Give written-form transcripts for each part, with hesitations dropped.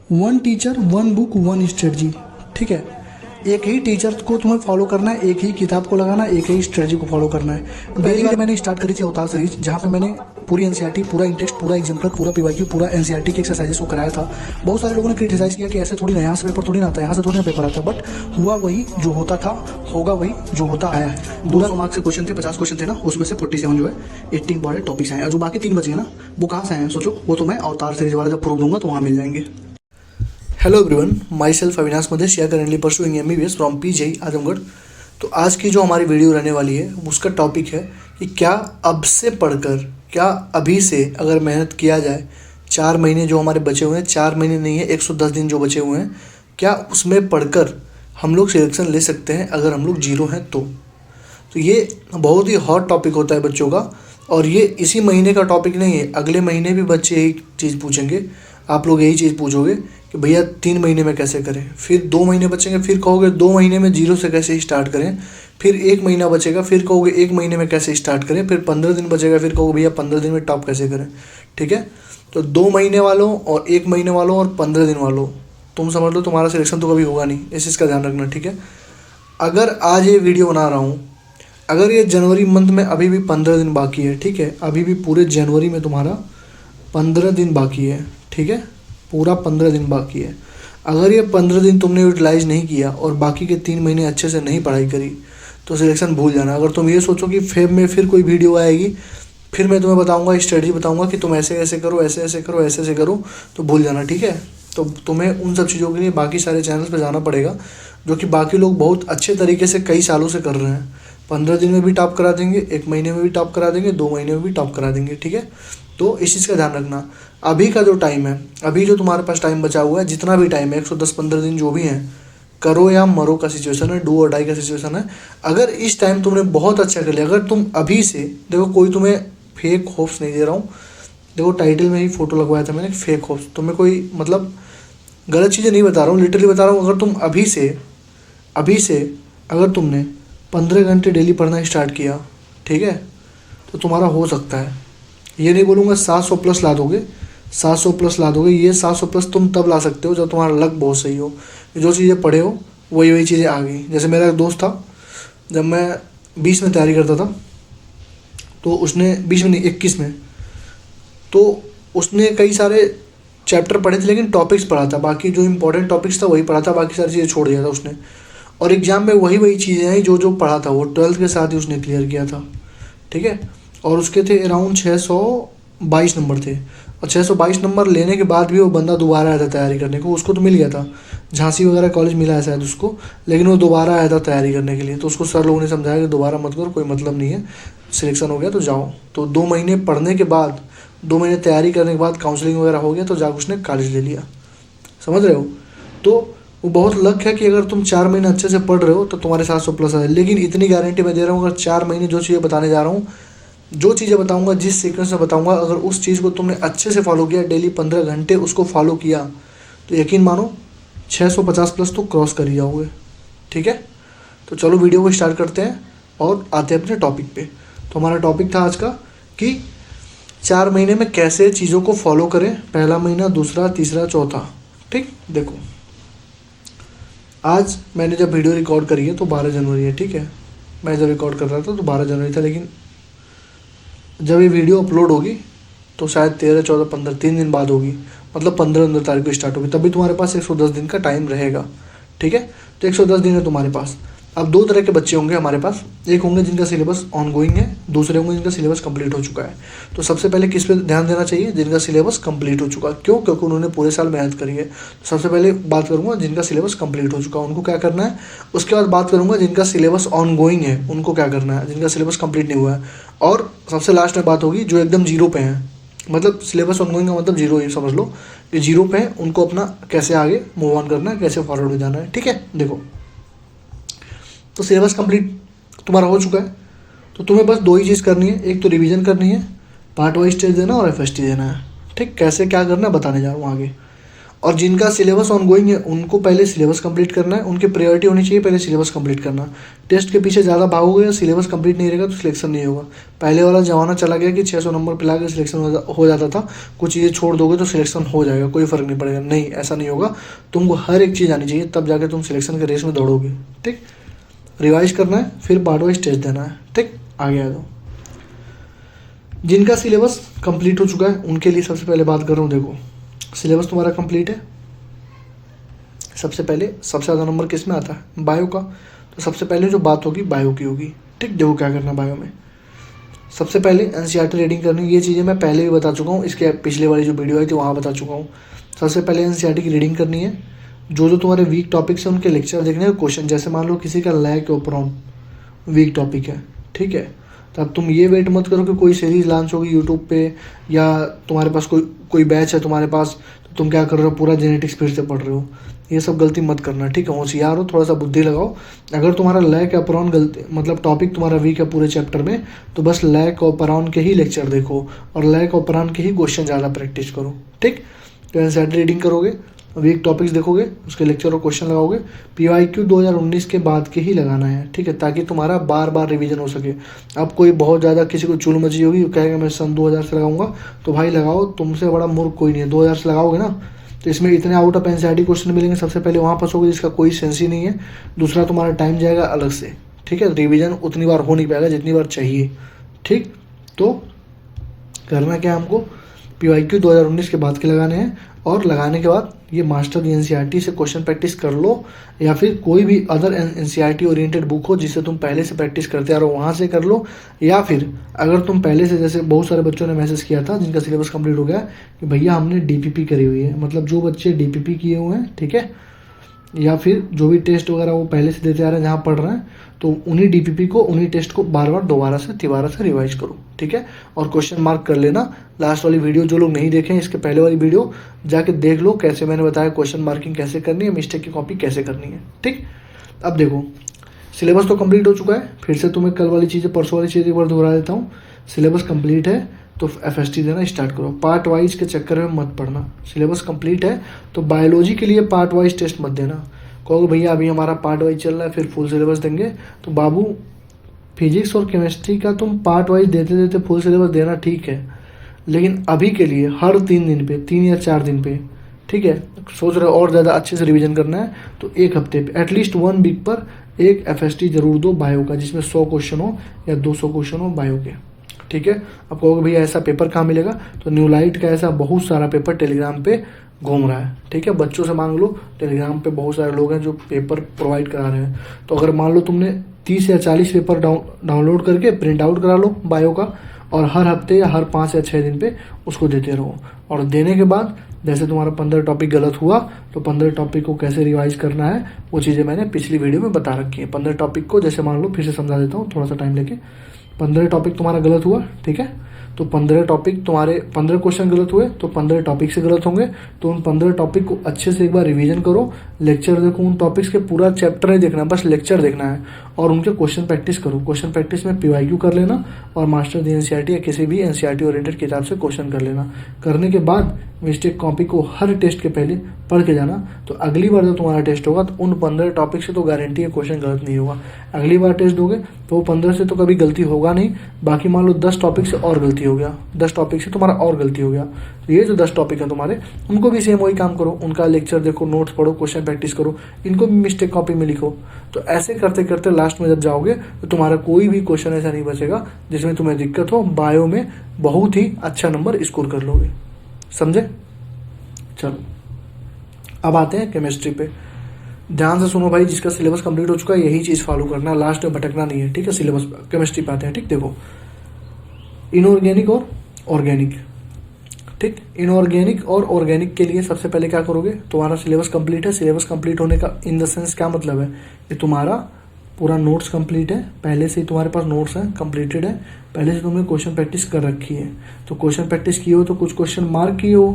One teacher one book one strategy. ठीक है, एक ही टीचर को तुम्हें फॉलो करना है, एक ही किताब को लगाना है, एक ही स्ट्रेटजी को फॉलो करना है। पहली बार मैंने स्टार्ट करी थी अवतार सीरीज, जहाँ पे मैंने पूरी एनसीईआरटी, पूरा इंटेक्स्ट, पूरा एग्जाम्पल, पूरा पीवाईक्यू, पूरा एनसीईआरटी के एक्सरसाइजेस को कराया था। बहुत सारे लोगों ने क्रिटिसाइज किया कि ऐसे थोड़ी ना, यहाँ से पेपर थोड़ी ना आता है, यहाँ से थोड़ी ना पेपर आता है, बट हुआ वही जो होता था, होगा वही जो होता आया है। 200 मार्क्स के क्वेश्चन थे, 50 क्वेश्चन थे ना, उसमें से 47 जो है 18 इंपॉर्टेंट टॉपिक्स आए, और जो बाकी 3 बचे हैं ना, वो कहाँ से आए हैं सोचो। वो तो मैं अवतार सीरीज वाला जब प्रूफ दूंगा तो वहाँ मिल जाएंगे। Hello everyone, myself Avinash Madesh, या currently pursuing MBBS from PGI Azamgarh. तो आज की जो हमारी वीडियो रहने वाली है उसका टॉपिक है कि क्या अब से पढ़कर, क्या अभी से अगर मेहनत किया जाए, 4 महीने जो हमारे बचे हुए हैं, 4 महीने नहीं है 110 दिन जो बचे हुए हैं, क्या उसमें पढ़कर हम लोग सिलेक्शन ले सकते हैं अगर हम लोग जीरो हैं तो ये बहुत ही हॉट टॉपिक होता है बच्चों का। और ये इसी महीने का टॉपिक नहीं है, अगले महीने भी बच्चे यही चीज़ पूछेंगे, आप लोग यही चीज़ पूछोगे कि भैया 3 महीने में कैसे करें, फिर 2 महीने बचेंगे, फिर कहोगे 2 महीने में जीरो से कैसे स्टार्ट करें, फिर 1 महीना बचेगा, फिर कहोगे 1 महीने में कैसे स्टार्ट करें, फिर 15 दिन बचेगा, फिर कहोगे भैया 15 दिन में टॉप कैसे करें। ठीक है, तो 2 महीने वालों और 1 महीने वालों और 15 दिन वालों, तुम समझ लो तुम्हारा सिलेक्शन तो कभी होगा नहीं, इस चीज़ का ध्यान रखना। ठीक है, अगर आज ये वीडियो बना रहा हूँ, अगर ये जनवरी मंथ में अभी भी 15 दिन बाकी है, ठीक है, अभी भी पूरे जनवरी में तुम्हारा 15 दिन बाकी है, ठीक है, पूरा 15 दिन बाकी है। अगर ये 15 दिन तुमने यूटिलाइज नहीं किया और बाकी के 3 महीने अच्छे से नहीं पढ़ाई करी तो सिलेक्शन भूल जाना। अगर तुम ये सोचो कि फेब में फिर कोई वीडियो आएगी, फिर मैं तुम्हें बताऊंगा, स्ट्रेटजी बताऊंगा कि तुम ऐसे ऐसे करो, ऐसे ऐसे करो, ऐसे ऐसे करो, तो भूल जाना। ठीक है, तो तुम्हें उन सब चीज़ों के लिए बाकी सारे चैनल्स पर जाना पड़ेगा, जो कि बाकी लोग बहुत अच्छे तरीके से कई सालों से कर रहे हैं। 15 दिन में भी टॉप करा देंगे, 1 महीने में भी टॉप करा देंगे, 2 महीने में भी टॉप करा देंगे। ठीक है, तो इस चीज़ का ध्यान रखना। अभी का जो टाइम है, अभी जो तुम्हारे पास टाइम बचा हुआ है, जितना भी टाइम है, 110-15 दिन जो भी हैं, करो या मरो का सिचुएशन है, डू और डाई का सिचुएशन है। अगर इस टाइम तुमने बहुत अच्छा कर लिया, अगर तुम अभी से, देखो कोई तुम्हें फेक होप्स नहीं दे रहा हूँ, देखो टाइटल में ही फ़ोटो लगवाया था मैंने, फेक होप्स, तुम्हें कोई मतलब गलत चीज़ें नहीं बता रहा हूँ, लिटरली बता रहा हूँ। अगर तुम अभी से अगर तुमने 15 घंटे डेली पढ़ना स्टार्ट किया, ठीक है, तो तुम्हारा हो सकता है, ये नहीं बोलूँगा 700 प्लस ला दोगे, 700 प्लस ला दोगे, ये 700 प्लस तुम तब ला सकते हो जब तुम्हारा लक बहुत सही हो, जो चीज़ें पढ़े हो वही चीज़ें आ गई। जैसे मेरा एक दोस्त था, जब मैं 20 में तैयारी करता था, तो उसने 20 में नहीं 21 में, तो उसने कई सारे चैप्टर पढ़े थे लेकिन टॉपिक्स पढ़ा था, बाकी जो इंपॉर्टेंट टॉपिक्स था वही पढ़ा था, बाकी सारी चीज़ें छोड़ दिया था उसने। और एग्ज़ाम में वही चीज़ें आई जो पढ़ा था, वो 12th के साथ ही उसने क्लियर किया था। ठीक है, और उसके थे अराउंड 622 नंबर थे, और 622 नंबर लेने के बाद भी वो बंदा दोबारा आया था तैयारी करने को। उसको तो मिल गया था, झांसी वगैरह कॉलेज मिला है शायद उसको, लेकिन वो दोबारा आया था तैयारी करने के लिए। तो उसको सर लोगों ने समझाया कि दोबारा मत करो, कोई मतलब नहीं है, सिलेक्शन हो गया तो जाओ। तो 2 महीने पढ़ने के बाद, 2 महीने तैयारी करने के बाद काउंसलिंग वगैरह हो गया, तो जाकर उसने कॉलेज ले लिया। समझ रहे हो, तो वो बहुत लक है कि अगर तुम 4 महीने अच्छे से पढ़ रहे हो तो तुम्हारे 700 प्लस आ जाए। लेकिन इतनी गारंटी मैं दे रहा हूँ, अगर 4 महीने जो चीज़ें बताने जा रहा हूँ, जो चीज़ें बताऊंगा, जिस सीक्वेंस में बताऊंगा, अगर उस चीज़ को तुमने अच्छे से फॉलो किया, डेली 15 घंटे उसको फॉलो किया, तो यकीन मानो 650 प्लस तो क्रॉस कर ही जाओगे। ठीक है, तो चलो वीडियो को स्टार्ट करते हैं और आते हैं अपने टॉपिक पे। तो हमारा टॉपिक था आज का कि 4 महीने में कैसे चीज़ों को फॉलो करें, पहला महीना, दूसरा, तीसरा, चौथा। ठीक, देखो आज मैंने जब वीडियो रिकॉर्ड करी है तो 12 जनवरी है। ठीक है, मैं जब रिकॉर्ड कर रहा था तो 12 जनवरी था, लेकिन जब ये वीडियो अपलोड होगी तो शायद 13, 14, 15, 3 दिन बाद होगी, मतलब 15 तारीख को स्टार्ट होगी, तभी तुम्हारे पास 110 दिन का टाइम रहेगा। ठीक है, तो 110 दिन है तुम्हारे पास। अब 2 तरह के बच्चे होंगे हमारे पास, एक होंगे जिनका सिलेबस ऑनगोइंग है, दूसरे होंगे जिनका सिलेबस कंप्लीट हो चुका है। तो सबसे पहले किस पे ध्यान देना चाहिए, जिनका सिलेबस कंप्लीट हो चुका है। क्यों, क्योंकि उन्होंने पूरे साल मेहनत करी है। तो सबसे पहले बात करूंगा जिनका सिलेबस कंप्लीट हो चुका है, उनको क्या करना है। उसके बाद बात करूंगा जिनका सिलेबस ऑनगोइंग है, उनको क्या करना है, जिनका सिलेबस कंप्लीट नहीं हुआ है। और सबसे लास्ट में बात होगी जो एकदम जीरो पे हैं, मतलब सिलेबस ऑनगोइंग का मतलब जीरो ही समझ लो, कि जीरो पे हैं, उनको अपना कैसे आगे मूव ऑन करना है, कैसे फॉरवर्ड में जाना है। ठीक है, देखो तो सिलेबस कंप्लीट तुम्हारा हो चुका है, तो तुम्हें बस 2 ही चीज़ करनी है, एक तो रिवीजन करनी है, पार्ट वाइज टेस्ट देना और एफएसटी देना है। ठीक, कैसे क्या करना है बताने जा रहा हूँ आगे। और जिनका सिलेबस ऑनगोइंग है उनको पहले सिलेबस कंप्लीट करना है, उनकी प्रायोरिटी होनी चाहिए पहले सिलेबस कंप्लीट करना। टेस्ट के पीछे ज़्यादा भागोगे या सिलेबस कंप्लीट नहीं रहेगा तो सिलेक्शन नहीं होगा। पहले वाला ज़माना चला गया कि 600 नंबर पिला के सिलेक्शन हो जाता था, कुछ चीज़ें छोड़ दोगे तो सिलेक्शन हो जाएगा, कोई फ़र्क नहीं पड़ेगा। नहीं, ऐसा नहीं होगा। तुमको हर एक चीज़ आनी चाहिए, तब जाके तुम सिलेक्शन के रेस में दौड़ोगे। ठीक, रिवाइज करना है, फिर पार्ट वाइज टेस्ट देना है। ठीक, आगे आ जाओ। जिनका सिलेबस कंप्लीट हो चुका है उनके लिए सबसे पहले बात कर रहा हूँ। देखो, सिलेबस तुम्हारा कंप्लीट है, सबसे पहले सबसे ज़्यादा नंबर किस में आता है? बायो का। तो सबसे पहले जो बात होगी बायो की होगी। ठीक, देखो क्या करना है बायो में। सबसे पहले एनसीईआरटी रीडिंग करनी। ये चीज़ें मैं पहले भी बता चुका हूँ, इसके पिछले वाली जो वीडियो आई थी वहाँ बता चुका हूँ। सबसे पहले एनसीईआरटी की रीडिंग करनी है। जो जो तुम्हारे वीक टॉपिक्स हैं उनके लेक्चर देखने हैं। क्वेश्चन जैसे मान लो किसी का लैक ऑपरॉन वीक टॉपिक है, ठीक है, तो अब तुम ये वेट मत करो कि कोई सीरीज़ लॉन्च होगी यूट्यूब पे या तुम्हारे पास कोई बैच है तुम्हारे पास, तो तुम क्या कर रहे हो, पूरा जेनेटिक्स फिर से पढ़ रहे हो। ये सब गलती मत करना। ठीक है, होशियार हो, थोड़ा सा बुद्धि लगाओ। अगर तुम्हारा लैक ऑपरॉन गलती मतलब टॉपिक तुम्हारा वीक है पूरे चैप्टर में, तो बस लैक ऑपरॉन के ही लेक्चर देखो और लैक ऑपरॉन के ही क्वेश्चन ज़्यादा प्रैक्टिस करो। ठीक, तो एनसीईआरटी रीडिंग करोगे, वीक टॉपिक्स देखोगे, उसके लेक्चर और क्वेश्चन लगाओगे। पीवाईक्यू 2019 के बाद के ही लगाना है। ठीक है, ताकि तुम्हारा बार बार रिवीजन हो सके। अब कोई बहुत ज़्यादा किसी को चुल मची होगी, कहेगा मैं सन 2000 से लगाऊंगा, तो भाई लगाओ, तुमसे बड़ा मूर्ख कोई नहीं है। 2000 से लगाओगे ना तो इसमें इतने आउट ऑफ एनसीईआरटी क्वेश्चन मिलेंगे, सबसे पहले वहाँ फंसोगे जिसका कोई सेंस ही नहीं है। दूसरा, तुम्हारा टाइम जाएगा अलग से। ठीक है, रिवीजन उतनी बार हो नहीं पाएगा जितनी बार चाहिए। ठीक, तो करना क्या है हमको, पीवाईक्यू 2019 के बाद के लगाने हैं। और लगाने के बाद ये मास्टर एनसीईआरटी से क्वेश्चन प्रैक्टिस कर लो, या फिर कोई भी अदर एनसीईआरटी ओरिएंटेड बुक हो जिससे तुम पहले से प्रैक्टिस करते आ रहे हो वहाँ से कर लो। या फिर अगर तुम पहले से, जैसे बहुत सारे बच्चों ने मैसेज किया था जिनका सिलेबस कंप्लीट हो गया कि भैया हमने डीपीपी करी हुई है, मतलब जो बच्चे डीपीपी किए हुए हैं, ठीक है, या फिर जो भी टेस्ट वगैरह वो पहले से देते आ रहे हैं जहाँ पढ़ रहे हैं, तो उन्हीं डीपीपी को, उन्हीं टेस्ट को बार बार दोबारा से तिबारा से रिवाइज करो। ठीक है, और क्वेश्चन मार्क कर लेना। लास्ट वाली वीडियो जो लोग नहीं देखें, इसके पहले वाली वीडियो जाके देख लो, कैसे मैंने बताया क्वेश्चन मार्किंग कैसे करनी है, मिस्टेक की कॉपी कैसे करनी है। ठीक, अब देखो सिलेबस तो कंप्लीट हो चुका है। फिर से तुम्हें कल वाली चीज़ें, परसों वाली चीज़ें एक बार दोहरा देता हूँ। सिलेबस कंप्लीट है तो एफएसटी देना स्टार्ट करो। पार्ट वाइज के चक्कर में मत पढ़ना। सिलेबस कंप्लीट है तो बायोलॉजी के लिए पार्ट वाइज टेस्ट मत देना। कहोगे भैया अभी हमारा पार्ट वाइज चल रहा है, फिर फुल सिलेबस देंगे, तो बाबू फिजिक्स और केमिस्ट्री का तुम पार्ट वाइज देते देते फुल सिलेबस देना ठीक है, लेकिन अभी के लिए हर 3 दिन पे, 3 या 4 दिन पे, ठीक है, सोच रहे हो और ज़्यादा अच्छे से रिवीजन करना है तो एक हफ्ते पे एटलीस्ट 1 वीक पर एक एफएसटी जरूर दो बायो का, जिसमें 100 क्वेश्चन हो या 200 क्वेश्चन हो बायो के। ठीक है, अब कहोगे भैया ऐसा पेपर कहाँ मिलेगा, तो न्यू लाइट का ऐसा बहुत सारा पेपर टेलीग्राम पे घूम रहा है। ठीक है, बच्चों से मांग लो, टेलीग्राम पे बहुत सारे लोग हैं जो पेपर प्रोवाइड करा रहे हैं। तो अगर मान लो तुमने 30 या 40 पेपर डाउनलोड करके प्रिंट आउट करा लो बायो का, और हर हफ्ते या हर 5 या 6 दिन पे उसको देते रहो। और देने के बाद जैसे तुम्हारा 15 टॉपिक गलत हुआ तो 15 टॉपिक को कैसे रिवाइज करना है वो चीज़ें मैंने पिछली वीडियो में बता रखी है। 15 टॉपिक को जैसे मान लो, फिर से समझा देता हूँ थोड़ा सा टाइम लेके। 15 टॉपिक तुम्हारा गलत हुआ, ठीक है, तो 15 टॉपिक तुम्हारे 15 क्वेश्चन गलत हुए तो 15 टॉपिक से गलत होंगे। तो उन 15 टॉपिक को अच्छे से एक बार रिवीजन करो, लेक्चर देखो, उन टॉपिक्स के पूरा चैप्टर नहीं देखना है, बस लेक्चर देखना है और उनके क्वेश्चन प्रैक्टिस करो। क्वेश्चन प्रैक्टिस में पीवाईक्यू कर लेना और मास्टर एनसीईआरटी या किसी भी एनसीईआरटी ओरिएंटेड किताब से क्वेश्चन कर लेना। करने के बाद मिस्टेक कॉपी को हर टेस्ट के पहले पढ़ के जाना, तो अगली बार जब तुम्हारा टेस्ट होगा तो उन 15 टॉपिक से तो गारंटी है क्वेश्चन गलत नहीं होगा। अगली बार टेस्ट दोगे तो वो 15 से तो कभी गलती होगा नहीं, बाकी मान लो 10 टॉपिक से और गलती हो गया, 10 टॉपिक से तुम्हारा और गलती हो गया, तो ये जो 10 टॉपिक है तुम्हारे, उनको भी सेम वही काम करो, उनका लेक्चर देखो, नोट्स पढ़ो, क्वेश्चन प्रैक्टिस करो, इनको भी मिस्टेक कॉपी में लिखो। तो ऐसे करते करते लास्ट में जब जाओगे तो तुम्हारा कोई भी क्वेश्चन ऐसा नहीं बचेगा जिसमें तुम्हें दिक्कत हो। बायो में बहुत ही अच्छा नंबर स्कोर कर लोगे। समझे? चलो अब आते हैं केमिस्ट्री पे। ध्यान से सुनो भाई, जिसका सिलेबस कंप्लीट हो चुका है यही चीज़ फॉलो करना है, लास्ट में भटकना नहीं है। ठीक है, सिलेबस केमिस्ट्री पे आते हैं। ठीक, देखो इनऑर्गेनिक और ऑर्गेनिक। ठीक, इनऑर्गेनिक और ऑर्गेनिक के लिए सबसे पहले क्या करोगे, तुम्हारा सिलेबस कंप्लीट है। सिलेबस कंप्लीट होने का इन द सेंस क्या मतलब है कि तुम्हारा पूरा नोट्स कंप्लीट है, पहले से ही तुम्हारे पास नोट्स हैं, कंप्लीटेड है, पहले से तुमने क्वेश्चन प्रैक्टिस कर रखी है। तो क्वेश्चन प्रैक्टिस किए हो तो कुछ क्वेश्चन मार्क किए हो,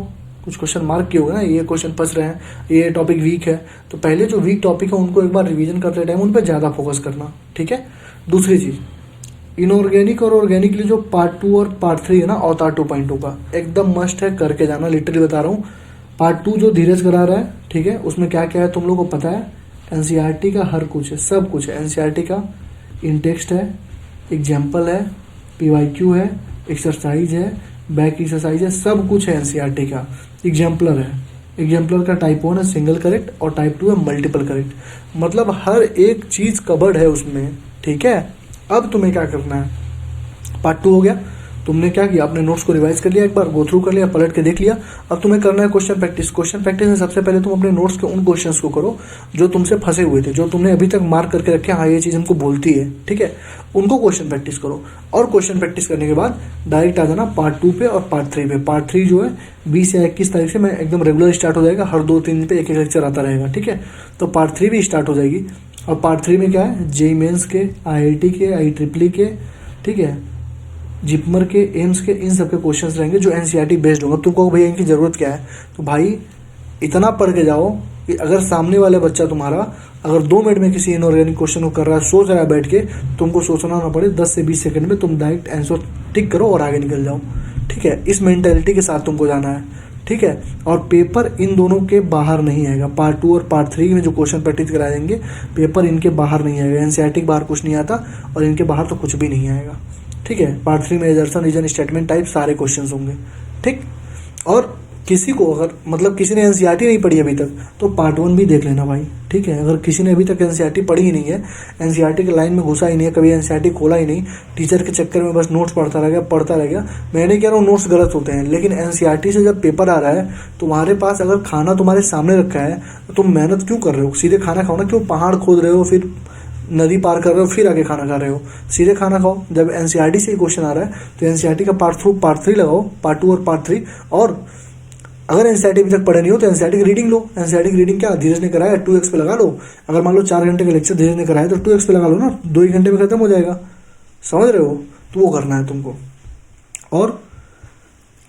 कुछ क्वेश्चन मार्क किए होगा ना, ये क्वेश्चन फंस रहे हैं, ये टॉपिक वीक है, तो पहले जो वीक टॉपिक है उनको एक बार रिवीजन करते टाइम उन पर ज़्यादा फोकस करना। ठीक है, दूसरी चीज़, इनऑर्गेनिक और ऑर्गेनिक के लिए जो पार्ट 2 और पार्ट 3 है ना, अवतार 2.0 का एकदम मस्ट है, करके जाना। लिटरली बता रहा हूँ, पार्ट 2 जो धीरज करा रहा है, ठीक है, उसमें क्या क्या है तुम लोग को पता है। एनसीईआरटी का हर कुछ है, सब कुछ है एनसीईआरटी का। इन टेक्स्ट है, एग्जाम्पल है, पीवाईक्यू है, एक्सरसाइज है, बैक एक्सरसाइज है, सब कुछ है एनसीईआरटी का। एग्जाम्पलर है, एग्जाम्पलर का टाइप 1 है सिंगल करेक्ट और टाइप 2 है मल्टीपल करेक्ट। मतलब हर एक चीज कवर्ड है उसमें, ठीक है। अब तुम्हें क्या करना है, पार्ट 2 हो गया, तुमने क्या किया, अपने नोट्स को रिवाइज कर लिया, एक बार गो थ्रू कर लिया, पलट के देख लिया। अब तुम्हें करना है क्वेश्चन प्रैक्टिस। क्वेश्चन प्रैक्टिस में सबसे पहले तुम अपने नोट्स के उन क्वेश्चंस को करो जो तुमसे फंसे हुए थे, जो तुमने अभी तक मार्क करके रखे, हाँ ये चीज़ हमको बोलती है, ठीक है, उनको क्वेश्चन प्रैक्टिस करो। और क्वेश्चन प्रैक्टिस करने के बाद डायरेक्ट आ जाना पार्ट 2 पे और पार्ट 3 पे। पार्ट 3 जो है 20 या 21 तारीख से मैं एकदम रेगुलर स्टार्ट हो जाएगा, हर 2-3 दिन पे एक लेक्चर आता रहेगा, ठीक है। तो पार्ट 3 भी स्टार्ट हो जाएगी। और पार्ट 3 में क्या है, जेईई मेंस के, IIT के, IEEE के, ठीक है, जिपमर के, एम्स के, इन सब के क्वेश्चंस रहेंगे जो एनसीईआरटी बेस्ड होंगे। तुम कहो भैया इनकी ज़रूरत क्या है, तो भाई इतना पढ़ के जाओ कि अगर सामने वाले बच्चा तुम्हारा अगर 2 मिनट में किसी इनऑर्गेनिक क्वेश्चन को कर रहा है, सोच रहा है बैठ के, तुमको सोचना ना पड़े, 10 से 20 सेकंड में तुम डायरेक्ट आंसर टिक करो और आगे निकल जाओ, ठीक है। इस मेंटेलिटी के साथ तुमको जाना है, ठीक है। और पेपर इन दोनों के बाहर नहीं आएगा। पार्ट 2 और पार्ट 3 में जो क्वेश्चन प्रैक्टिस कराए जाएंगे, पेपर इनके बाहर नहीं आएगा। एनसीईआरटी के बाहर कुछ नहीं आता और इनके बाहर तो कुछ भी नहीं आएगा, ठीक है। पार्ट 3 में एजर्सन, रीजन, स्टेटमेंट टाइप सारे क्वेश्चंस होंगे, ठीक। और किसी को अगर मतलब किसी ने एनसीईआरटी नहीं पढ़ी अभी तक तो पार्ट 1 भी देख लेना भाई, ठीक है। अगर किसी ने अभी तक एनसीईआरटी पढ़ी ही नहीं है, एनसीईआरटी के लाइन में घुसा ही नहीं है, कभी एनसीईआरटी खोला ही नहीं, टीचर के चक्कर में बस नोट्स पढ़ता रह गया। मैं नहीं कह रहा हूँ नोट्स गलत होते हैं, लेकिन एनसीईआरटी से जब पेपर आ रहा है, तुम्हारे पास अगर खाना तुम्हारे सामने रखा है तो तुम मेहनत क्यों कर रहे हो, सीधे खाना खाओ ना, क्यों पहाड़ खोद रहे हो, फिर नदी पार कर रहे हो, फिर आगे खाना खा रहे हो, सीधे खाना खाओ। जब एनसीईआरटी से क्वेश्चन आ रहा है तो एनसीईआरटी का पार्ट 3 लगाओ, पार्ट 2 और पार्ट 3। और अगर एनसीईआरटी अभी तक पढ़े नहीं हो तो एनसीईआरटी की रीडिंग लो। एनसीईआरटी की रीडिंग क्या धीरज ने कराया 2x पे लगा लो। अगर मान लो 4 घंटे का लेक्चर धीरज ने कराया तो 2x पे लगा लो ना, 2 ही घंटे में खत्म हो जाएगा, समझ रहे हो। तो वो करना है तुमको। और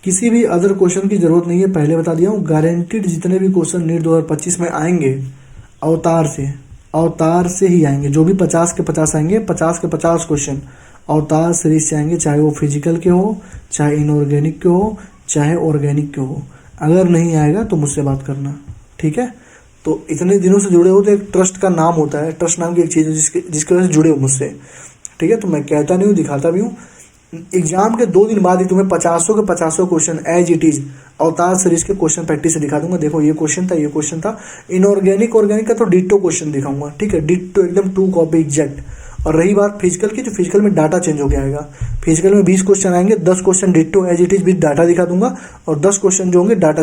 किसी भी अदर क्वेश्चन की जरूरत नहीं है, पहले बता दिया हूँ। गारंटीड जितने भी क्वेश्चन नीट 2025 में आएंगे अवतार से ही आएंगे। जो भी 50 के 50 आएंगे, 50 के 50 क्वेश्चन अवतार सीरीज से आएंगे, चाहे वो फिजिकल के हो, चाहे इनऑर्गेनिक के हो, चाहे ऑर्गेनिक के हो। अगर नहीं आएगा तो मुझसे बात करना, ठीक है। तो इतने दिनों से जुड़े हो तो एक ट्रस्ट का नाम होता है, ट्रस्ट नाम की एक चीज़ है जिसकी वजह से जुड़े हो मुझसे, ठीक है। तो मैं कहता नहीं हूँ, दिखाता भी हूँ। एग्जाम के 2 दिन बाद ही तुम्हें 50 के 50 क्वेश्चन एज इट इज अवतार सीरीज के क्वेश्चन प्रैक्टिस से दिखा दूंगा। देखो ये क्वेश्चन था, ये क्वेश्चन था। इनऑर्गेनिक ऑर्गेनिक का तो डिट्टो क्वेश्चन दिखाऊंगा, ठीक है, डिट्टो एकदम 2 कॉपी एग्जैक्ट। और रही बात फिजिकल की, तो फिजिकल में डाटा चेंज हो गया आएगा। फिजिकल में 20 क्वेश्चन आएंगे, 10 question ditto as it is with data दिखा दूंगा, और 10 क्वेश्चन जो होंगे डाटा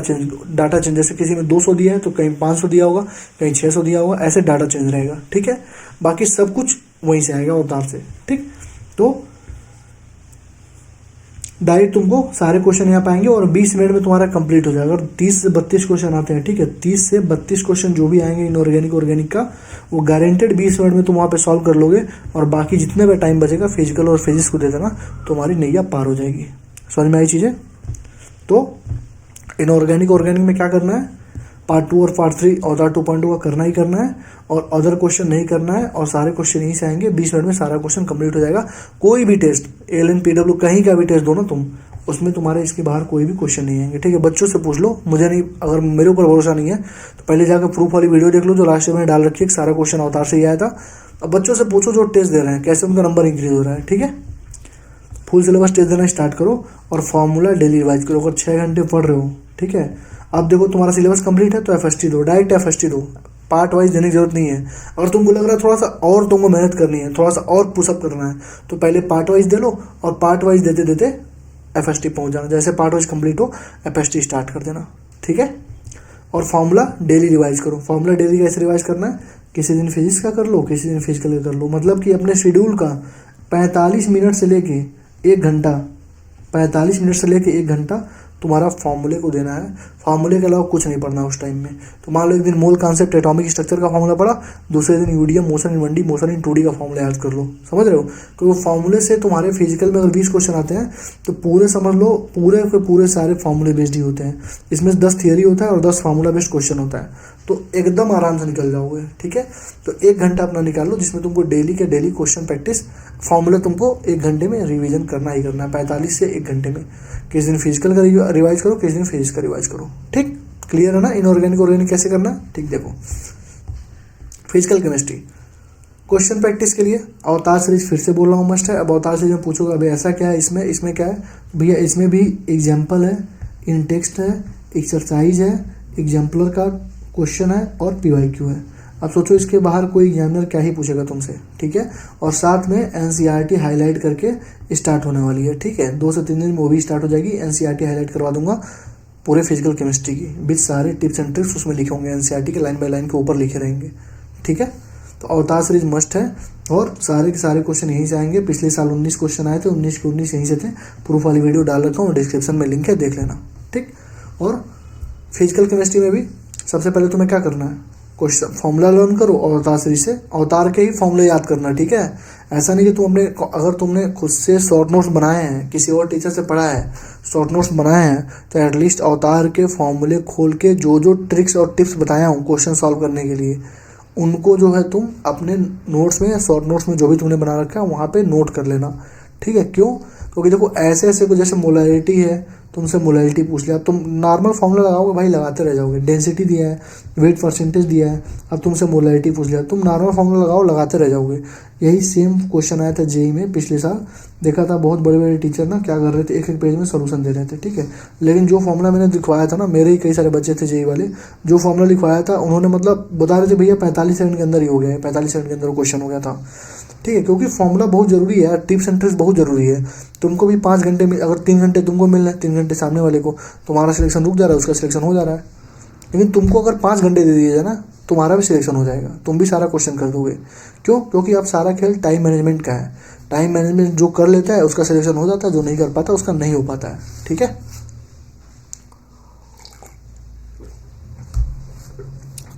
चेंज जैसे किसी में 200 दिया है तो कहीं 500 दिया होगा, कहीं 600 दिया होगा, ऐसे डाटा चेंज रहेगा, ठीक है। बाकी सब कुछ वहीं से आएगा अवतार से, ठीक। तो डायरेक्ट तुमको सारे क्वेश्चन यहाँ पाएंगे और 20 मिनट में तुम्हारा कंप्लीट हो जाएगा। अगर 30 से 32 क्वेश्चन आते हैं, ठीक है, 30 से 32 क्वेश्चन जो भी आएंगे इनऑर्गेनिक ऑर्गेनिक का, वो गारंटेड 20 मिनट में तुम वहाँ पे सॉल्व कर लोगे। और बाकी जितने भी टाइम बचेगा फिजिकल और फिजिक्स को दे देना, तुम्हारी नैया पार हो जाएगी। समझ में आई चीज़ें। तो इनऑर्गेनिक ऑर्गेनिक में क्या करना है, पार्ट 2 और पार्ट 3 अवतार 2.2 का करना ही करना है, और अदर क्वेश्चन नहीं करना है। और सारे क्वेश्चन यहीं से आएंगे, 20 मिनट में सारा क्वेश्चन कंप्लीट हो जाएगा। कोई भी टेस्ट LNPW कहीं का भी टेस्ट दो ना तुम, उसमें तुम्हारे इसके बाहर कोई भी क्वेश्चन नहीं आएंगे, ठीक है। बच्चों से पूछ लो, मुझे नहीं, अगर मेरे ऊपर भरोसा नहीं है तो पहले जाकर प्रूफ वाली वीडियो देख लो जो लास्ट में मैंने डाल रखी है, सारा क्वेश्चन अवतार से ही आया था। अब बच्चों से पूछो जो टेस्ट दे रहे हैं कैसे उनका नंबर इंक्रीज हो रहा है, ठीक है। फुल सिलेबस टेस्ट देना स्टार्ट करो और फॉर्मूला डेली रिवाइज करो। अगर 6 घंटे पढ़ रहे हो, ठीक है, अब देखो तुम्हारा सिलेबस कंप्लीट है तो FST दो, डायरेक्ट FST दो, पार्ट वाइज देने की जरूरत नहीं है। अगर तुमको लग रहा है थोड़ा सा और तुमको मेहनत करनी है, थोड़ा सा और पुशअप करना है, तो पहले पार्ट वाइज दे लो और पार्ट वाइज देते देते FST पहुंच जाना। जैसे पार्ट वाइज कंप्लीट हो FST स्टार्ट कर देना, ठीक है। और फॉर्मूला डेली रिवाइज करो। फॉर्मूला डेली कैसे रिवाइज करना है, किसी दिन फिजिक्स का कर लो, किसी दिन फिजिकल का कर लो। मतलब कि अपने शेड्यूल का 45 मिनट से लेके 1 घंटा, 45 मिनट से लेके 1 घंटा तुम्हारा फॉर्मूले को देना है। फॉर्मूले के अलावा कुछ नहीं पढ़ना उस टाइम में। तो मान लो एक दिन मोल कॉन्सेप्ट एटॉमिक स्ट्रक्चर का फॉर्मूला पढ़ा, दूसरे दिन यूडियम, motion in 1D, motion in 2D का फॉर्मूला याद कर लो, समझ रहे हो। क्योंकि फॉर्मूले से तुम्हारे फिजिकल में अगर 20 क्वेश्चन आते हैं तो पूरे समझ लो पूरे के पूरे सारे फॉर्मूले बेस्ड ही होते हैं। इसमें 10 थियरी होता है और 10 फार्मूला बेस्ड क्वेश्चन होता है, तो एकदम आराम से निकल जाओगे, ठीक है। तो 1 घंटा अपना निकाल लो जिसमें तुमको डेली के डेली क्वेश्चन प्रैक्टिस, फॉर्मूला तुमको 1 घंटे में रिवीजन करना ही करना है, 45 से 1 घंटे में। किस दिन फिजिकल का रिवाइज करो, किस दिन फिजिक्स का रिवाइज करो, ठीक। क्लियर है ना? इनऑर्गेनिक ऑर्गेनिक कैसे करना है? ठीक, देखो फिजिकल केमिस्ट्री क्वेश्चन प्रैक्टिस के लिए अवतार सीरीज फिर से बोल रहा हूँ, मस्ट है। अब अवतार सीरीज में पूछोगे अभी ऐसा क्या है इसमें, इसमें क्या है भैया, इसमें भी एग्जाम्पल है, इन टेक्स्ट है, एक्सरसाइज है, एग्जाम्पलर का क्वेश्चन है और पीवाईक्यू है। अब सोचो इसके बाहर कोई एग्जामिनर क्या ही पूछेगा तुमसे, ठीक है। और साथ में एनसीईआरटी हाईलाइट करके स्टार्ट होने वाली है, ठीक है। 2 से 3 दिन में वो भी स्टार्ट हो जाएगी। एनसीईआरटी हाईलाइट करवा दूंगा पूरे फिजिकल केमिस्ट्री की, विद सारे टिप्स एंड ट्रिक्स उसमें लिखे होंगे, एनसीईआरटी के लाइन बाय लाइन के ऊपर लिखे रहेंगे, ठीक है। तो अवतार सीरीज मस्ट है और सारे के सारे क्वेश्चन यहीं से आएंगे। पिछले साल 19 क्वेश्चन आए थे, 19 के 19 यहीं से थे। प्रूफ वाली वीडियो डाल रखा हूँ, डिस्क्रिप्शन में लिंक है, देख लेना, ठीक। और फिजिकल केमिस्ट्री में भी सबसे पहले तुम्हें क्या करना है, क्वेश्चन फॉर्मूला लर्न करो और अवतार सीरीज से अवतार के ही फॉर्मूले याद करना, ठीक है। ऐसा नहीं कि तुम अपने, अगर तुमने खुद से शॉर्ट नोट्स बनाए हैं, किसी और टीचर से पढ़ा है, शॉर्ट नोट्स बनाए हैं, तो एटलीस्ट अवतार के फॉर्मूले खोल के जो जो ट्रिक्स और टिप्स बताया हूँ क्वेश्चन सॉल्व करने के लिए, उनको जो है तुम अपने नोट्स में या शॉर्ट नोट्स में जो भी तुमने बना रखा है वहाँ पे नोट कर लेना, ठीक है। क्यों? क्योंकि देखो ऐसे ऐसे को, जैसे मोलैरिटी है, तुमसे मोलैरिटी पूछ लिया, तुम नॉर्मल फॉर्मूला लगाओगे भाई, लगाते रह जाओगे। डेंसिटी दिया है, वेट परसेंटेज दिया है, अब तुमसे मोलैरिटी पूछ लिया, तुम नॉर्मल फॉर्मूला लगाओ, लगाते रह जाओगे। यही सेम क्वेश्चन आया था जेई में पिछले साल, देखा था बहुत बड़े बड़े टीचर ना क्या कर रहे थे, एक एक पेज में सोल्यूशन दे रहे थे, ठीक है। लेकिन जो फॉर्मूला मैंने लिखवाया था ना, मेरे ही कई सारे बच्चे थे जेई वाले, जो फॉर्मूला लिखवाया था उन्होंने मतलब बता रहे थे भैया 45 सेकंड के अंदर ही हो गया है, 45 सेकंड के अंदर क्वेश्चन हो गया था, ठीक है। क्योंकि फॉर्मूला बहुत जरूरी है, टिप्स एंड ट्रिक्स बहुत जरूरी है। तुमको भी 5 घंटे में, अगर 3 घंटे तुमको मिल रहे हैं, 3 घंटे सामने वाले को, तुम्हारा सिलेक्शन रुक जा रहा है, उसका सिलेक्शन हो जा रहा है। लेकिन तुमको अगर 5 घंटे दे दिए जाए ना, तुम्हारा भी सिलेक्शन हो जाएगा, तुम भी सारा क्वेश्चन कर दोगे। क्यों? क्योंकि अब सारा खेल टाइम मैनेजमेंट का है। टाइम मैनेजमेंट जो कर लेता है उसका सिलेक्शन हो जाता है, जो नहीं कर पाता उसका नहीं हो पाता है, ठीक है।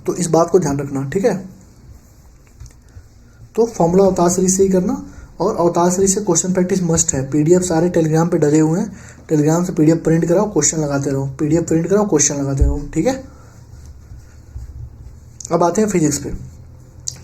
तो इस बात को ध्यान रखना, ठीक है। तो फॉर्मूला अवतार सीरीज से ही करना, और अवतार सीरीज से क्वेश्चन प्रैक्टिस मस्ट है। पीडीएफ सारे टेलीग्राम पे डले हुए हैं, टेलीग्राम से पीडीएफ प्रिंट कराओ, क्वेश्चन लगाते रहो, पीडीएफ प्रिंट कराओ, क्वेश्चन लगाते रहो, ठीक है। अब आते हैं फिजिक्स पे।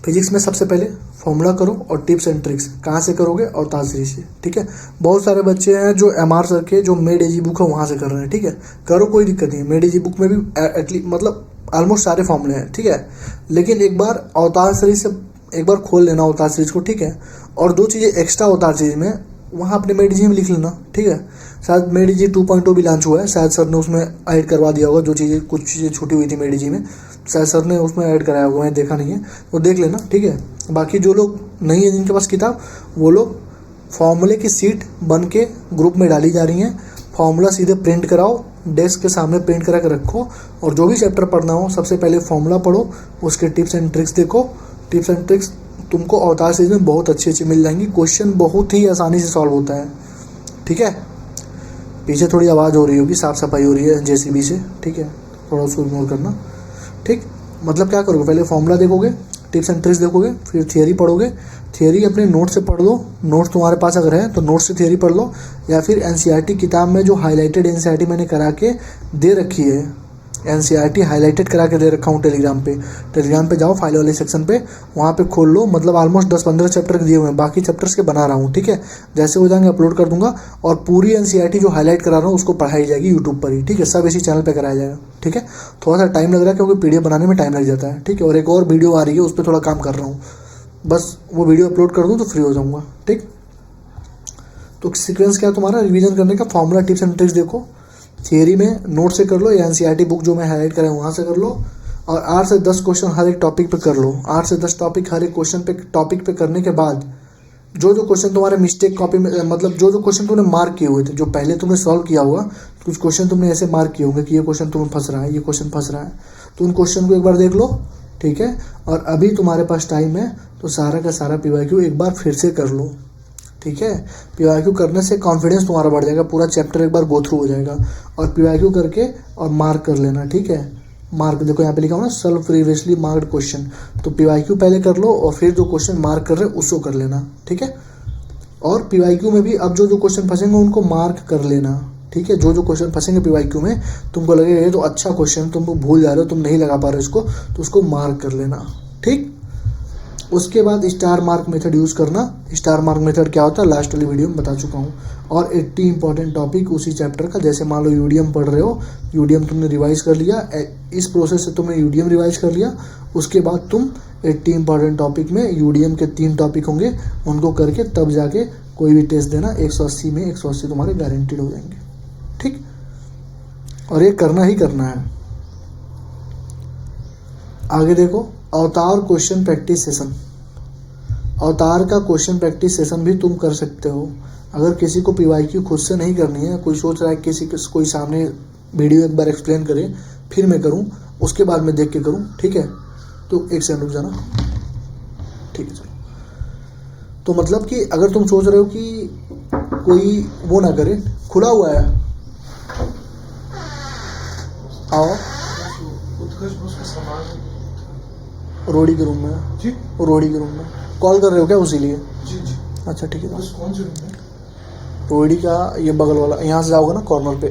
फिजिक्स में सबसे पहले फॉर्मूला करो और टिप्स एंड ट्रिक्स कहाँ से करोगे, अवतार सीरीज से, ठीक है। बहुत सारे बच्चे हैं जो एमआर सर के जो मेड एजी बुक है वहाँ से कर रहे हैं, ठीक है। करो, कोई दिक्कत नहीं है। मेड एजी बुक में भी एटलीस्ट मतलब ऑलमोस्ट सारे फॉर्मूले हैं, ठीक है। लेकिन एक बार अवतार सीरीज से एक बार खोल लेना अवतार सीरीज को, ठीक है। और 2 चीज़ें एक्स्ट्रा अवतार सीरीज में वहाँ अपने मेडिजी में लिख लेना, ठीक है। शायद मेडिजी 2.0 भी लॉन्च हुआ है, शायद सर ने उसमें ऐड करवा दिया होगा, जो चीज़ें कुछ चीज़ें छूटी हुई थी मेडिजी में, शायद सर ने उसमें ऐड कराया होगा, मैंने देखा नहीं है, वो देख लेना, ठीक है। बाकी जो लोग नहीं है जिनके पास किताब, वो लोग फॉर्मूले की सीट बन के ग्रुप में डाली जा रही हैं, फॉर्मूला सीधे प्रिंट कराओ, डेस्क के सामने प्रिंट करा के रखो, और जो भी चैप्टर पढ़ना हो सबसे पहले फॉर्मूला पढ़ो, उसके टिप्स एंड ट्रिक्स देखो। टिप्स एंड ट्रिक्स तुमको अवतार सीरीज में बहुत अच्छी अच्छी मिल जाएंगी, क्वेश्चन बहुत ही आसानी से सॉल्व होता है, ठीक है। पीछे थोड़ी आवाज़ हो रही होगी, साफ़ सफाई हो रही है जेसीबी से, ठीक है, थोड़ा उसको इग्नोर करना, ठीक। मतलब क्या करोगे, पहले फॉर्मूला देखोगे, टिप्स एंड ट्रिक्स देखोगे, फिर थियरी पढ़ोगे। थियरी अपने नोट से पढ़ लो, नोट्स तुम्हारे पास अगर है तो नोट से थियरी पढ़ लो, या फिर एनसीईआरटी किताब में जो हाईलाइटेड एनसीईआरटी मैंने करा के दे रखी है, एनसीईआरटी हाईलाइटेड करा के दे रखा हूँ टेलीग्राम पे जाओ, फाइल वाले सेक्शन पे, वहाँ पे खोल लो। मतलब ऑलमोस्ट 10-15 चैप्टर दिए हुए हैं, बाकी चैप्टर्स के बना रहा हूँ, ठीक है। जैसे हो जाएंगे अपलोड कर दूंगा, और पूरी एनसीईआरटी जो हाईलाइट करा रहा हूँ उसको पढ़ाई जाएगी यूट्यूब पर ही, ठीक है। सब इसी चैनल पर कराया जाएगा, ठीक है। थोड़ा सा टाइम लग रहा है क्योंकि पीडीएफ बनाने में टाइम लग जाता है, ठीक है। और एक और वीडियो आ रही है, उस पर थोड़ा काम कर रहा हूँ, बस वो वीडियो अपलोड कर दूँ तो फ्री हो जाऊँगा, ठीक। तो सीक्वेंस क्या है तुम्हारा रिवीजन करने का, फॉर्मूला टिप्स एंड ट्रिक्स देखो, थियरी में नोट से कर लो, या एनसीईआरटी बुक जो मैं हाईलाइट करा वहाँ से कर लो, और 8 से 10 क्वेश्चन हर एक टॉपिक पे कर लो। 8 से 10 टॉपिक हर एक क्वेश्चन पे टॉपिक पे करने के बाद जो जो क्वेश्चन तुम्हारे मिस्टेक कॉपी में, मतलब जो जो क्वेश्चन तुमने मार्क किए हुए थे, जो पहले तुमने सॉल्व किया हुआ, कुछ क्वेश्चन तुमने ऐसे मार्क किए होंगे कि ये क्वेश्चन तुम्हें फंस रहा है, ये क्वेश्चन फंस रहा है, तो उन क्वेश्चन को एक बार देख लो, ठीक है। और अभी तुम्हारे पास टाइम है तो सारा का सारा पीवाईक्यू एक बार फिर से कर लो, ठीक है। पीवाईक्यू करने से कॉन्फिडेंस तुम्हारा बढ़ जाएगा, पूरा चैप्टर एक बार गो थ्रू हो जाएगा, और पीवाईक्यू करके और मार्क कर लेना, ठीक है। मार्क देखो यहाँ पे लिखा हुआ ना, सेल्फ प्रीवियसली मार्क्ड क्वेश्चन, तो पीवाईक्यू पहले कर लो और फिर जो क्वेश्चन मार्क कर रहे हैं उसको कर लेना, ठीक है। और पीवाईक्यू में भी अब जो जो क्वेश्चन फंसेंगे उनको मार्क कर लेना, ठीक है। जो जो क्वेश्चन फंसेंगे पीवाईक्यू में, तुमको लगेगा ये तो अच्छा क्वेश्चन, तुम भूल जा रहे हो, तुम नहीं लगा पा रहे हो इसको, तो उसको मार्क कर लेना, ठीक। उसके बाद स्टार मार्क मेथड यूज़ करना। स्टार मार्क मेथड क्या होता है लास्ट वाली वीडियो में बता चुका हूँ। और 80 इंपॉर्टेंट टॉपिक उसी चैप्टर का, जैसे मान लो यूडीएम पढ़ रहे हो, यूडीएम तुमने रिवाइज कर लिया, इस प्रोसेस से तुमने यूडीएम रिवाइज कर लिया, उसके बाद तुम 80 इंपॉर्टेंट टॉपिक में यूडीएम के 3 टॉपिक होंगे, उनको करके तब जाके कोई भी टेस्ट देना। 180 में 180 तुम्हारे गारंटीड हो जाएंगे, ठीक। और ये करना ही करना है। आगे देखो, अवतार क्वेश्चन प्रैक्टिस सेशन। अवतार का क्वेश्चन प्रैक्टिस सेशन भी तुम कर सकते हो। अगर किसी को पीवाईक्यू खुद से नहीं करनी है, कोई सोच रहा है कोई सामने वीडियो एक बार एक्सप्लेन करे फिर मैं करूं, उसके बाद मैं देख के करूं, ठीक है, तो एक सेकंड रुक जाना, ठीक है चलो। तो मतलब कि अगर तुम सोच रहे हो कि कोई वो ना करे, खुला हुआ है, आओ रोडी के रूम में जी, रोडी के रूम में कॉल कर रहे हो क्या उसी लिए? जी जी। अच्छा ठीक है। कौन से रूम में? रोडी का ये बगल वाला, यहाँ से जाओगे ना कॉर्नर पे,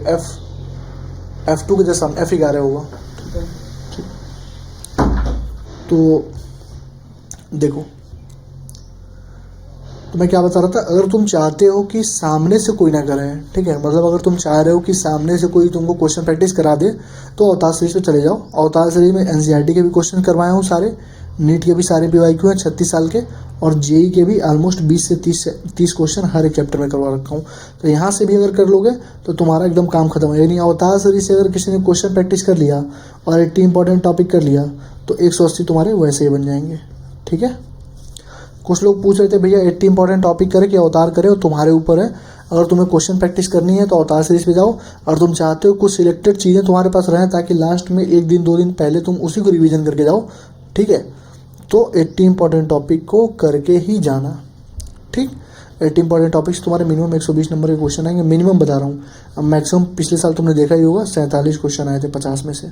F2 के जैसा F11 होगा, ठीक है। तो देखो, तो मैं क्या बता रहा था, अगर तुम चाहते हो कि सामने से कोई ना करे, ठीक है, मतलब अगर तुम चाह रहे हो कि सामने से कोई तुमको क्वेश्चन प्रैक्टिस करा दे, तो अवतार सीरीज पे चले जाओ। अवतार सीरीज में एनसीईआरटी के भी क्वेश्चन करवाया हूँ सारे, नीट के भी सारे पीवाईक्यू हैं 36 साल के, और जेई के भी ऑलमोस्ट 20 से 30 क्वेश्चन हर एक चैप्टर में करवा रखा हूँ। तो यहाँ से भी अगर कर लोगे तो तुम्हारा एकदम काम खत्म है। यानी अवतार सीरीज से अगर किसी ने क्वेश्चन प्रैक्टिस कर लिया और 80 इंपॉर्टेंट टॉपिक कर लिया तो 180 तुम्हारे वैसे ही बन जाएंगे, ठीक है। कुछ लोग पूछ रहे थे भैया 80 इंपॉर्टेंट टॉपिक करे कि अवतार करे, और तुम्हारे ऊपर है। अगर तुम्हें क्वेश्चन प्रैक्टिस करनी है तो अवतार सीरीज पे जाओ, और तुम चाहते हो कुछ सिलेक्टेड चीज़ें तुम्हारे पास रहें ताकि लास्ट में 1 दिन 2 दिन पहले तुम उसी को रिवीजन करके जाओ, ठीक है, तो 80 इंपॉर्टेंट टॉपिक को करके ही जाना, ठीक। 80 इंपॉर्टेंट टॉपिक्स तुम्हारे मिनिमम 120 नंबर के क्वेश्चन आएंगे, मिनिमम बता रहा हूँ। अब मैक्सिमम पिछले साल तुमने देखा ही होगा 47 क्वेश्चन आए थे 50 में से,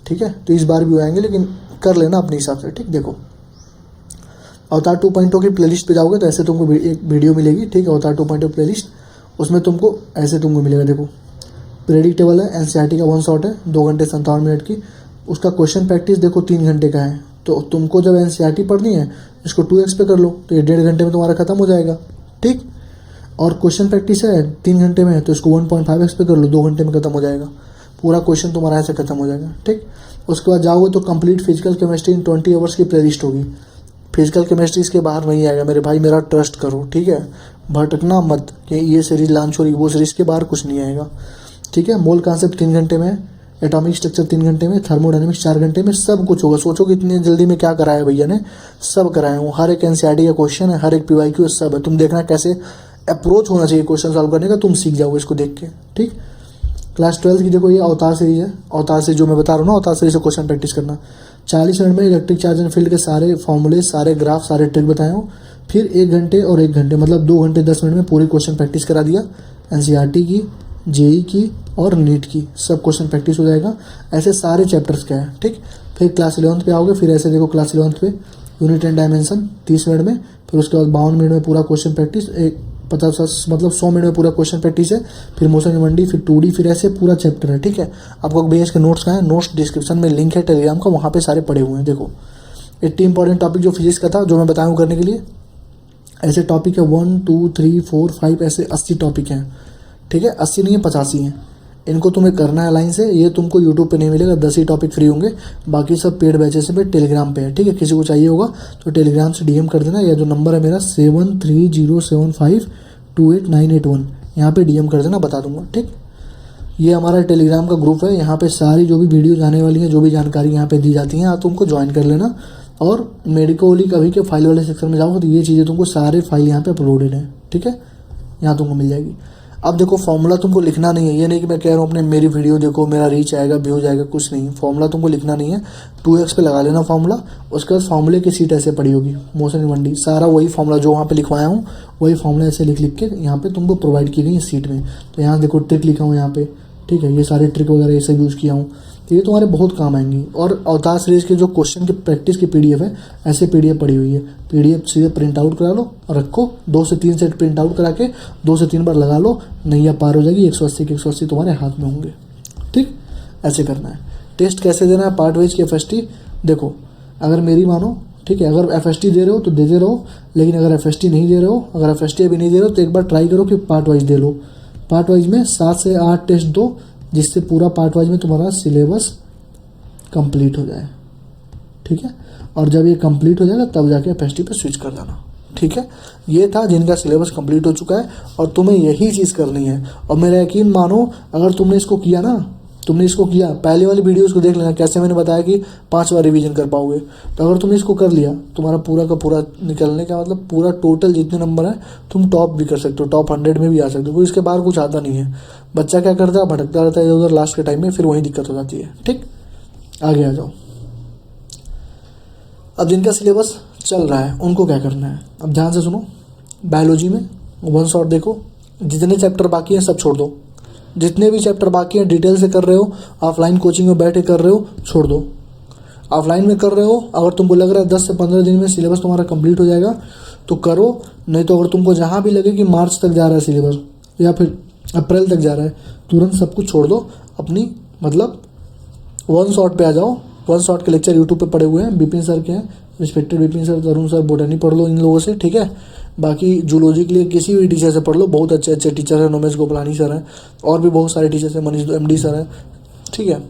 ठीक है, तो इस बार भी आएंगे, लेकिन कर लेना अपने हिसाब से, ठीक। देखो, अवतार 2.0 की प्लेलिस्ट पे जाओगे तो ऐसे तुमको एक वीडियो मिलेगी, ठीक है, अवतार 2.0 प्लेलिस्ट, उसमें तुमको ऐसे तुमको मिलेगा। देखो, प्रेडिक्टेबल है, एनसीईआरटी का 1 शॉट है, 2 घंटे 57 मिनट की, उसका क्वेश्चन प्रैक्टिस देखो 3 घंटे का है। तो तुमको जब एनसीईआरटी पढ़नी है इसको 2x पे कर लो, तो ये 1.5 घंटे में तुम्हारा खत्म हो जाएगा, ठीक। और क्वेश्चन प्रैक्टिस है 3 घंटे में, तो इसको 1.5x पे कर लो, 2 घंटे में खत्म हो जाएगा, पूरा क्वेश्चन तुम्हारा ऐसे खत्म हो जाएगा, ठीक। उसके बाद जाओगे तो complete physical chemistry in 20 hours की प्लेलिस्ट होगी। फिजिकल केमिस्ट्री इसके बाहर नहीं आएगा मेरे भाई, मेरा ट्रस्ट करो, ठीक है, भटकना मत कि ये सीरीज लॉन्च हो रही, वो सीरीज के बाहर कुछ नहीं आएगा, ठीक है। मोल कॉन्सेप्ट 3 घंटे में, एटॉमिक स्ट्रक्चर 3 घंटे में, थर्मोडायनेमिक्स 4 घंटे में, सब कुछ होगा। सोचो कि इतनी जल्दी में क्या कराया भैया ने, सब कराया हूँ। हर एक एनसीईआरटी का क्वेश्चन है, हर एक पीवाईक्यू सब है, तुम देखना कैसे अप्रोच होना चाहिए क्वेश्चन सॉल्व करने का, तुम सीख जाओगे इसको देख के, ठीक। क्लास 12 की देखो, ये अवतार सीरीज है, अवतार सीरीज जो मैं बता रहा हूँ ना, अवतार सीरीज से क्वेश्चन प्रैक्टिस करना। 40 मिनट में इलेक्ट्रिक चार्ज एंड फील्ड के सारे फॉर्मूले, सारे ग्राफ, सारे ट्रिक बताए हूँ। फिर 1 घंटे और 1 घंटे मतलब 2 घंटे 10 मिनट में पूरी क्वेश्चन प्रैक्टिस करा दिया, एनसीईआरटी की, जेई की और नीट की, सब क्वेश्चन प्रैक्टिस हो जाएगा। ऐसे सारे चैप्टर्स का है, ठीक। फिर क्लास 11 पे आओगे, फिर ऐसे देखो क्लास 11 पे यूनिट एंड डायमेंशन 30 मिनट में, फिर उसके बाद 52 मिनट में पूरा क्वेश्चन प्रैक्टिस, 100 मिनट में पूरा क्वेश्चन प्रैक्टिस है। फिर मोशन मंडी, फिर 2D, फिर ऐसे पूरा चैप्टर है, ठीक है। आपको भैया इसके नोट्स कहाँ है, नोट्स डिस्क्रिप्शन में लिंक है टेलीग्राम का, वहाँ पे सारे पड़े हुए हैं। देखो 80 इंपॉर्टेंट टॉपिक जो फिजिक्स का था, जो मैं बताया हूँ करने के लिए, ऐसे टॉपिक है 1 2 3 4 5 ऐसे 80 टॉपिक हैं, ठीक है। 80 नहीं है 85 हैं, इनको तुम्हें करना है लाइन से। ये तुमको यूट्यूब पे नहीं मिलेगा, 10 ही टॉपिक फ्री होंगे, बाकी सब पेड बैचेस पे टेलीग्राम पे है, ठीक है। किसी को चाहिए होगा तो टेलीग्राम से DM कर देना, या जो नंबर है मेरा 7307528981, यहाँ पे DM कर देना, बता दूंगा, ठीक। ये हमारा टेलीग्राम का ग्रुप है, यहाँ पे सारी जो भी वीडियो आने वाली हैं, जो भी जानकारी यहाँ पे दी जाती हैं, आप तुमको ज्वाइन कर लेना। और मेडिकोली कभी के फाइल वाले सेक्शन में जाओगे तो ये चीज़ें तुमको सारे फाइल यहाँ पे अपलोडेड हैं, ठीक है, यहाँ तुमको मिल जाएगी। अब देखो, फॉर्मूला तुमको लिखना नहीं है, ये नहीं कि मैं कह रहा हूँ अपने मेरी वीडियो देखो मेरा रीच आएगा, व्यू जाएगा, कुछ नहीं। फॉर्मूला तुमको लिखना नहीं है, 2x पे लगा लेना फॉर्मूला। उसके बाद फॉर्मूले की सीट ऐसे पड़ी होगी, मोशन मंडी, सारा वही फॉर्मूला जो वहाँ पे लिखवाया हूँ, वही फॉर्मूला ऐसे लिख के यहाँ पे तुमको प्रोवाइड की गई है सीट में। तो यहाँ देखो ट्रिक लिखा हूँ यहाँ पे, ठीक है, ये सारे ट्रिक वगैरह ऐसे यूज़ किया हूँ, तो ये तुम्हारे बहुत काम आएंगी। और अवतार सीरीज के जो क्वेश्चन की प्रैक्टिस की PDF है, ऐसे PDF पड़ी हुई है, PDF सीधे प्रिंट आउट करा लो और रखो, 2 से 3 सेट प्रिंट आउट करा के 2 से 3 बार लगा लो, नैया पार हो जाएगी, 180 के 180 तुम्हारे हाथ में होंगे, ठीक। ऐसे करना है। टेस्ट कैसे देना है, पार्ट वाइज की FST। देखो, अगर मेरी मानो ठीक है। अगर FST दे रहे हो तो देते रहो, लेकिन अगर FST नहीं दे रहे हो, अगर FST अभी नहीं दे रहे हो तो एक बार ट्राई करो कि पार्ट वाइज दे लो। पार्ट वाइज में 7 से 8 टेस्ट दो, जिससे पूरा पार्ट वाइज में तुम्हारा सिलेबस कंप्लीट हो जाए, ठीक है। और जब ये कंप्लीट हो जाएगा तब जाके FST पे स्विच कर देना, ठीक है। ये था जिनका सिलेबस कंप्लीट हो चुका है और तुम्हें यही चीज़ करनी है। और मेरा यकीन मानो, अगर तुमने इसको किया ना, तुमने इसको किया, पहले वाली वीडियोस को देख लेना, कैसे मैंने बताया कि 5 बार रिवीजन कर पाओगे। तो अगर तुमने इसको कर लिया, तुम्हारा पूरा का पूरा निकलने का मतलब पूरा टोटल जितने नंबर है तुम टॉप भी कर सकते हो, टॉप 100 में भी आ सकते हो। इसके बाहर कुछ आता नहीं है। बच्चा क्या करता है, भटकता रहता है इधर उधर, लास्ट के टाइम में फिर वही दिक्कत हो जाती है, ठीक। आगे आ जाओ। अब जिनका सिलेबस चल रहा है उनको क्या करना है, अब ध्यान से सुनो। बायोलॉजी में 1 शॉट देखो, जितने चैप्टर बाकी हैं सब छोड़ दो। जितने भी चैप्टर बाकी हैं डिटेल से कर रहे हो, ऑफलाइन कोचिंग में बैठ के कर रहे हो, छोड़ दो। ऑफलाइन में कर रहे हो, अगर तुमको लग रहा है 10 से 15 दिन में सिलेबस तुम्हारा कंप्लीट हो जाएगा तो करो, नहीं तो अगर तुमको जहाँ भी लगे कि मार्च तक जा रहा है सिलेबस या फिर अप्रैल तक जा रहा है, तुरंत सब कुछ छोड़ दो। अपनी मतलब 1 शॉट पे आ जाओ। 1 शॉट के लेक्चर यूट्यूब पे पड़े हुए हैं, विपिन सर के हैं, रिस्पेक्टेड विपिन सर, तरुण सर, बोटानी पढ़ लो इन लोगों से, ठीक है। बाकी जूलॉजी के लिए किसी भी टीचर से पढ़ लो, बहुत अच्छे अच्छे टीचर हैं, नोमेश गोपलानी सर हैं, और भी बहुत सारे टीचर्स हैं, मनीष MD सर हैं, ठीक है।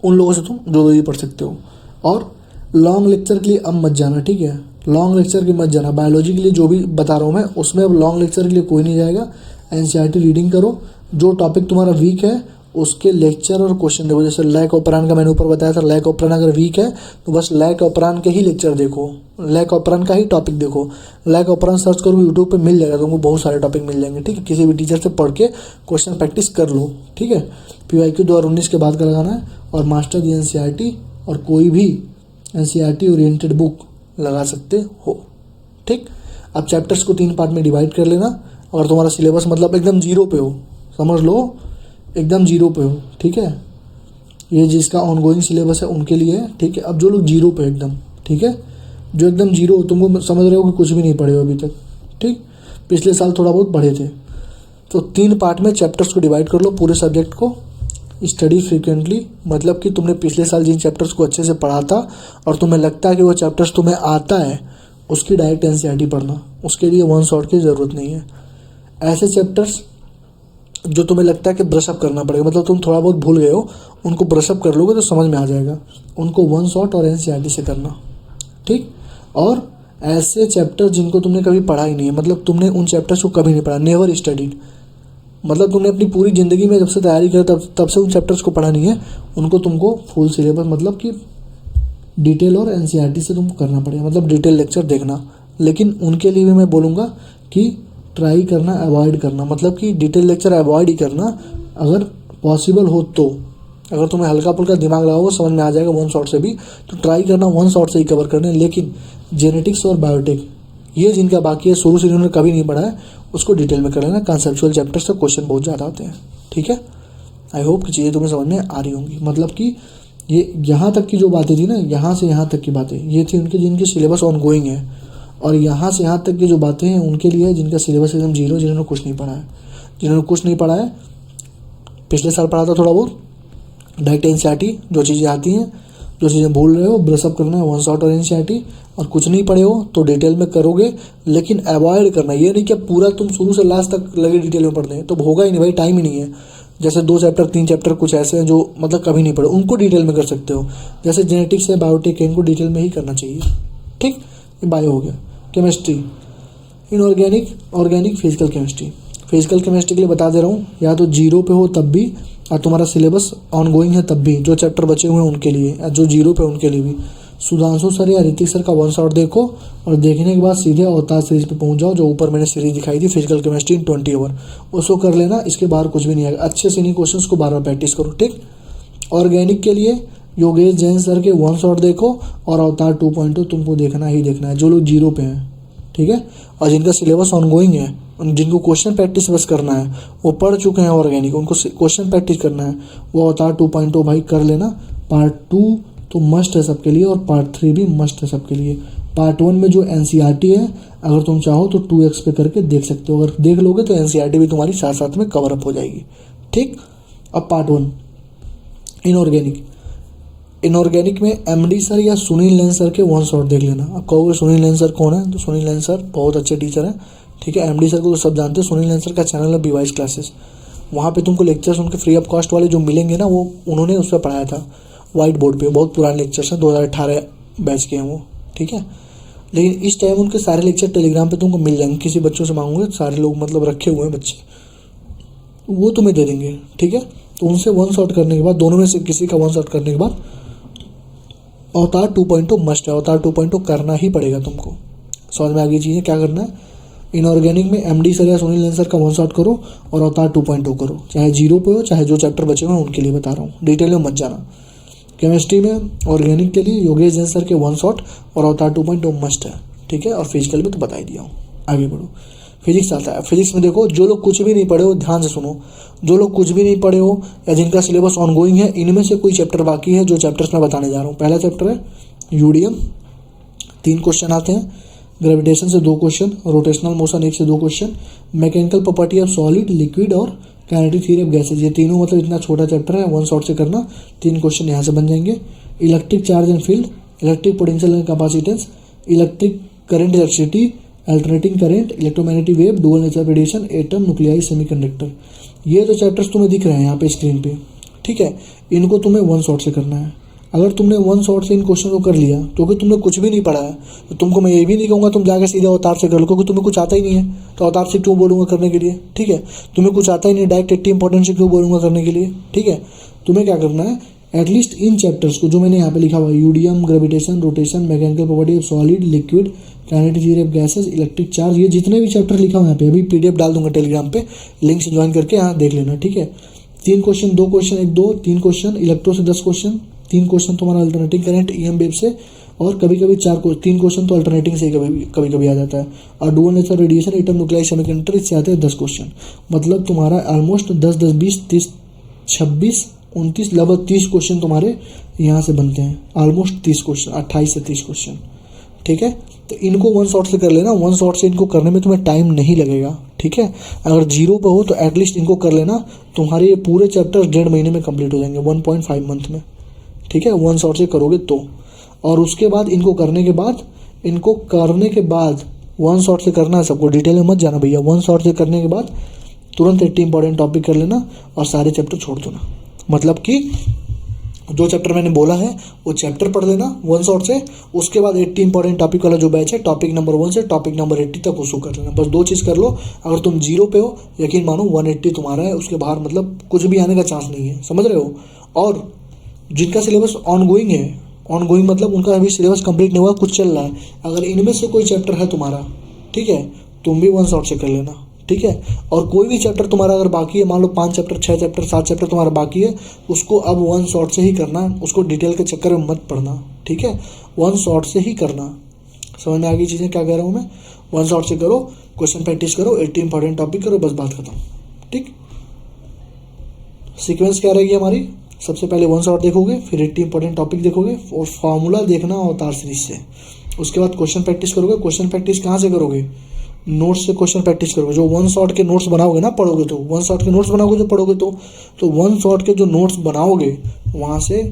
उन लोगों से तुम जूलॉजी पढ़ सकते हो। और लॉन्ग लेक्चर के लिए अब मत जाना, ठीक है। लॉन्ग लेक्चर के मत जाना। बायोलॉजी के लिए जो भी बता रहा हूँ मैं, उसमें अब लॉन्ग लेक्चर के लिए कोई नहीं जाएगा। NCERT रीडिंग करो, जो टॉपिक तुम्हारा वीक है उसके लेक्चर और क्वेश्चन देखो। जैसे लैक ऑपरान का मैंने ऊपर बताया था, लैक ऑपरान अगर वीक है तो बस लैक ऑपरान के ही लेक्चर देखो, लैक ऑपरान का ही टॉपिक देखो। लैक ऑपरान सर्च करो यूट्यूब पे, मिल जाएगा तुमको, बहुत सारे टॉपिक मिल जाएंगे, ठीक है। किसी भी टीचर से पढ़ के क्वेश्चन प्रैक्टिस कर लो, ठीक है। PYQ 2019 के बाद का लगाना है, और मास्टर दी NCERT और कोई भी NCERT ओरिएंटेड बुक लगा सकते हो, ठीक। अब चैप्टर्स को 3 पार्ट में डिवाइड कर लेना। अगर तुम्हारा सिलेबस मतलब एकदम जीरो पे हो, समझ लो एकदम जीरो पे हो, ठीक है। ये जिसका ऑनगोइंग सिलेबस है उनके लिए है, ठीक है। अब जो लोग जीरो पे एकदम, ठीक है, जो एकदम जीरो, तुमको समझ रहे हो कि कुछ भी नहीं पढ़े हो अभी तक, ठीक। पिछले साल थोड़ा बहुत पढ़े थे, तो 3 पार्ट में चैप्टर्स को डिवाइड कर लो, पूरे सब्जेक्ट को। स्टडी फ्रिक्वेंटली, मतलब कि तुमने पिछले साल जिन चैप्टर्स को अच्छे से पढ़ा था और तुम्हें लगता है कि वो चैप्टर्स तुम्हें आता है, उसकी डायरेक्ट NCERT पढ़ना। उसके लिए 1 शॉट की ज़रूरत नहीं है। ऐसे चैप्टर्स जो तुम्हें लगता है कि ब्रशअप करना पड़ेगा, मतलब तुम थोड़ा बहुत भूल गए हो, उनको ब्रशअप कर लोगे तो समझ में आ जाएगा, उनको 1 शॉट और NCERT से करना, ठीक। और ऐसे चैप्टर जिनको तुमने कभी पढ़ा ही नहीं है, मतलब तुमने उन चैप्टर्स को कभी नहीं पढ़ा, नेवर स्टडीड, मतलब तुमने अपनी पूरी ज़िंदगी में जब से तैयारी करी तब से उन चैप्टर्स को पढ़ा नहीं है, उनको तुमको फुल सिलेबस मतलब कि डिटेल और NCERT से तुमको करना पड़ेगा, मतलब डिटेल लेक्चर देखना। लेकिन उनके लिए भी मैं बोलूँगा कि ट्राई करना, अवॉइड करना, मतलब कि डिटेल लेक्चर अवॉइड ही करना अगर पॉसिबल हो तो। अगर तुम्हें हल्का फुल्का दिमाग लगाओगे समझ में आ जाएगा 1 शॉट से भी, तो ट्राई करना 1 शॉट से ही कवर करने। लेकिन जेनेटिक्स और बायोटेक ये जिनका बाकी है, शुरू से इन्होंने कभी नहीं पढ़ा है, उसको डिटेल में कर लेना। कॉन्सेप्चुअल चैप्टर से क्वेश्चन बहुत ज़्यादा आते हैं, ठीक है। आई होप कि चीज़ें तुम्हें समझ में आ रही होंगी। मतलब कि ये यहाँ तक की जो बातें थी ना, यहाँ से यहाँ तक की बातें ये थी उनके जिनके सिलेबस ऑनगोइंग है, और यहाँ से यहाँ तक की जो बातें हैं उनके लिए जिनका सिलेबस एकदम जीरो, जिन्होंने कुछ नहीं पढ़ा है। जिन्होंने कुछ नहीं पढ़ा है, पिछले साल पढ़ा था थोड़ा बहुत, डायरेक्ट NCERT, जो चीज़ें आती हैं, जो चीज़ें भूल रहे हो ब्रशअप करना है 1 शॉट और NCERT। और कुछ नहीं पढ़े हो तो डिटेल में करोगे, लेकिन अवॉइड करना। ये नहीं कि पूरा तुम शुरू से लास्ट तक लगे डिटेल में पढ़ने, तो होगा ही नहीं भाई, टाइम ही नहीं है। जैसे 2 चैप्टर 3 चैप्टर कुछ ऐसे हैं जो मतलब कभी नहीं पढ़े, उनको डिटेल में कर सकते हो। जैसे जेनेटिक्स है, बायोटेक है, इनको डिटेल में ही करना चाहिए, ठीक। ये बायो हो गया। Chemistry, inorganic, organic, physical chemistry. Physical chemistry के लिए बता दे रहा हूँ, या तो जीरो पे हो तब भी, और तुम्हारा सिलेबस ऑनगोइंग है तब भी, जो चैप्टर बचे हुए हैं उनके लिए, या जो जीरो पे उनके लिए भी सुधांशु सर या ऋतिक सर का 1 शॉट देखो, और देखने के बाद सीधे अवतार सीरीज पे पहुंच जाओ, जो ऊपर मैंने सीरीज दिखाई थी फिजिकल केमिस्ट्री इन 20 आवर, उसको कर लेना। इसके बाहर कुछ भी नहीं आएगा। अच्छे से इन्हीं क्वेश्चंस को बार बार प्रैक्टिस करो, ठीक। ऑर्गेनिक के लिए योगेश जैन सर के 1 शॉट देखो, और अवतार 2.0 तुमको देखना ही देखना है, जो लोग जीरो पे हैं, ठीक है। और जिनका सिलेबस ऑनगोइंग है, जिनको क्वेश्चन प्रैक्टिस बस करना है, वो पढ़ चुके हैं ऑर्गेनिक, उनको क्वेश्चन प्रैक्टिस करना है, वो अवतार 2.0 भाई कर लेना। पार्ट 2 तो मस्ट है सबके लिए, और पार्ट 3 भी मस्ट है सबके लिए। पार्ट 1 में जो NCERT है, अगर तुम चाहो तो 2x पे करके देख सकते हो। अगर देख लोगे तो NCERT भी तुम्हारी साथ साथ में कवर अप हो जाएगी, ठीक। अब पार्ट 1 इनऑर्गेनिक, इनऑर्गेनिक में एमडी सर या सुनील नैन सर के वन शॉट देख लेना। अब कहोगे सुनील नैन सर कौन है, तो सुनील नैन सर बहुत अच्छे टीचर हैं, ठीक है। एमडी सर को तो सब जानते हैं। सुनील नैन सर का चैनल है बीवाइस क्लासेस, वहाँ पे तुमको लेक्चर्स उनके फ्री ऑफ कॉस्ट वाले जो मिलेंगे ना, वो उन्होंने उस पर पढ़ाया था वाइट बोर्ड पे। बहुत पुराने लेक्चर्स हैं, 2018 बैच के हैं वो, ठीक है। लेकिन इस टाइम उनके सारे लेक्चर टेलीग्राम पे तुमको मिल जाएंगे। किसी बच्चों से मांगोगे, सारे लोग मतलब रखे हुए हैं बच्चे, वो तुम्हें दे देंगे, ठीक है। तो उनसे वन शॉट करने के बाद, दोनों में से किसी का वन शॉट करने के बाद अवतार 2.0 मस्ट है। अवतार 2.0 करना ही पड़ेगा तुमको। समझ में आ गई चीज़ें, क्या करना है। इनऑर्गेनिक में एमडी सर या सुनील नैन सर का वन शॉट करो और अवतार 2.0 करो, चाहे 0 पे हो, चाहे जो चैप्टर बचे हुए हैं उनके लिए बता रहा हूँ, डिटेल में मत जाना। केमिस्ट्री में ऑर्गेनिक के लिए योगेश जैन सर के वन शॉट और अवतार 2.0 मस्ट है, ठीक है। और फिजिकल में तो बता ही दिया हूँ। आगे बढ़ो, फिजिक्स आता है। फिजिक्स में देखो, जो लोग कुछ भी नहीं पढ़े हो, ध्यान से सुनो, जो लोग कुछ भी नहीं पढ़े हो या जिनका सिलेबस ऑनगोइंग है, इनमें से कोई चैप्टर बाकी है, जो चैप्टर्स मैं बताने जा रहा हूँ। पहला चैप्टर है यूडियम, 3 क्वेश्चन आते हैं। ग्रेविटेशन से 2 क्वेश्चन, रोटेशनल मोशन 1 से 2 question, mechanical property of solid, liquid और काइनेटिक थ्योरी ऑफ गैसेज। ये तीनों मतलब इतना छोटा चैप्टर है, वन शॉट से करना। 3 क्वेश्चन यहाँ से बन जाएंगे। Electric charge and field, electric potential and capacitance, electric current electricity, alternating current, electromagnetic wave, dual nature radiation, atom, nuclei, semiconductor. ये जो चैप्टर्स तुम्हें दिख रहे हैं यहाँ पे स्क्रीन पे, ठीक है, इनको तुम्हें वन शॉट से करना है। अगर तुमने वन शॉट से इन क्वेश्चन को कर लिया, क्योंकि तुमने कुछ भी नहीं पढ़ा है, तो तुमको मैं ये भी नहीं कहूँगा तुम जाकर सीधे अवतार से कर लो, क्योंकि तुम्हें कुछ आता ही नहीं है, तो अवतार से क्यों बोलूँगा करने के लिए, ठीक है। तुम्हें कुछ आता ही नहीं, डायरेक्ट 80 इंपॉर्टेंट से क्यों बोलूँगा करने के लिए, ठीक है। तुम्हें क्या करना है, एटलीस्ट इन चैप्टर्स को जो मैंने यहाँ पे लिखा हुआ है, यूडियम, gravitation, rotation, mechanical property of solid, liquid, kinetic theory of gases, electric charge, ये जितने भी चैप्टर लिखा हुआ है यहाँ पे, अभी PDF डाल दूंगा टेलीग्राम पे, लिंक से ज्वाइन करके यहाँ देख लेना, ठीक है। 3 क्वेश्चन, 2 क्वेश्चन, 1 2 3 क्वेश्चन, इलेक्ट्रो से 10 क्वेश्चन, 3 क्वेश्चन तुम्हारा अल्टरनेटिंग करंट EM वेव से, और कभी कभी 3 क्वेश्चन तो अल्टरनेटिंग से ही कभी कभी आ जाता है। और dual nature radiation, atom, nuclei, semiconductor, इससे आते हैं 10 क्वेश्चन। मतलब तुम्हारा ऑलमोस्ट 10 10 20 30 26 29 लगभग 30 क्वेश्चन तुम्हारे यहाँ से बनते हैं। ऑलमोस्ट 30 क्वेश्चन, 28 से 30 क्वेश्चन, ठीक है। तो इनको वन शॉट से कर लेना। वन शॉट से इनको करने में तुम्हें टाइम नहीं लगेगा, ठीक है। अगर 0 पे हो तो एटलीस्ट इनको कर लेना, तुम्हारे ये पूरे चैप्टर 1.5 महीने में कंप्लीट हो जाएंगे, 1.5 मंथ में, ठीक है। वन शॉट से करोगे तो। और उसके बाद इनको करने के बाद वन शॉट से करना है सबको, डिटेल में मत जाना भैया। वन शॉट से करने के बाद तुरंत 80 इंपॉर्टेंट टॉपिक कर लेना और सारे चैप्टर छोड़ देना। मतलब कि जो चैप्टर मैंने बोला है वो चैप्टर पढ़ लेना वन शॉट से, उसके बाद 80 इंपॉर्टेंट टॉपिक वाला जो बैच है, टॉपिक नंबर 1 से टॉपिक नंबर 80 तक उसको कर लेना। बस 2 चीज़ कर लो। अगर तुम 0 पे हो, यकीन मानो 180 तुम्हारा है, उसके बाहर मतलब कुछ भी आने का चांस नहीं है, समझ रहे हो। और जिनका सिलेबस ऑनगोइंग है, ऑनगोइंग मतलब उनका अभी सिलेबस कंप्लीट नहीं हुआ, कुछ चल रहा है, अगर इनमें से कोई चैप्टर है तुम्हारा, ठीक है, तुम भी वन शॉट से कर लेना, ठीक है। और कोई भी चैप्टर तुम्हारा अगर बाकी है, मान लो 5 चैप्टर 6 चैप्टर 7 चैप्टर तुम्हारा बाकी है, उसको अब वन शॉट से ही करना, उसको डिटेल के चक्कर में मत पढ़ना, ठीक है। वन शॉट से ही करना। समझ में आ गई चीज़ें क्या कह रहा हूँ मैं। वन शॉट से करो, क्वेश्चन प्रैक्टिस करो, 80 इंपॉर्टेंट टॉपिक करो, बस बात खत्म, ठीक। सीक्वेंस क्या रहेगी हमारी, सबसे पहले वन शॉट देखोगे, फिर 80 इंपॉर्टेंट टॉपिक देखोगे और फार्मूला देखना अवतार सीरीज से। उसके बाद क्वेश्चन प्रैक्टिस करोगे। क्वेश्चन प्रैक्टिस कहाँ से करोगे, नोट्स से क्वेश्चन प्रैक्टिस करोगे। जो वन शॉट के नोट्स बनाओगे ना, पढ़ोगे तो, वन शॉट के नोट्स बनाओगे जो पढ़ोगे तो वन शॉट के जो नोट्स बनाओगे वहाँ से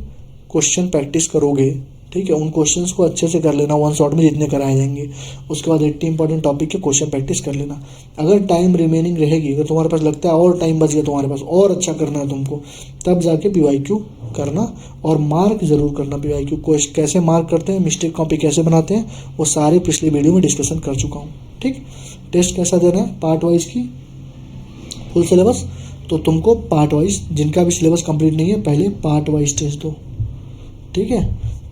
क्वेश्चन प्रैक्टिस करोगे, ठीक है। उन क्वेश्चंस को अच्छे से कर लेना वन शॉट में जितने कराए जाएंगे। उसके बाद 80 इंपॉर्टेंट टॉपिक के क्वेश्चन प्रैक्टिस कर लेना। अगर टाइम रिमेनिंग रहेगी, अगर तुम्हारे पास लगता है और टाइम बच गया तुम्हारे पास, और अच्छा करना है तुमको, तब जाके PYQ करना और मार्क जरूर करना। PYQ कैसे मार्क करते हैं, मिस्टेक कॉपी कैसे बनाते हैं, वो सारे पिछले वीडियो में डिस्कशन कर चुका हूँ, ठीक। टेस्ट कैसा देना है, पार्ट वाइज की फुल सिलेबस, तो तुमको पार्ट वाइज, जिनका भी सिलेबस कंप्लीट नहीं है, पहले पार्ट वाइज टेस्ट दो, ठीक है।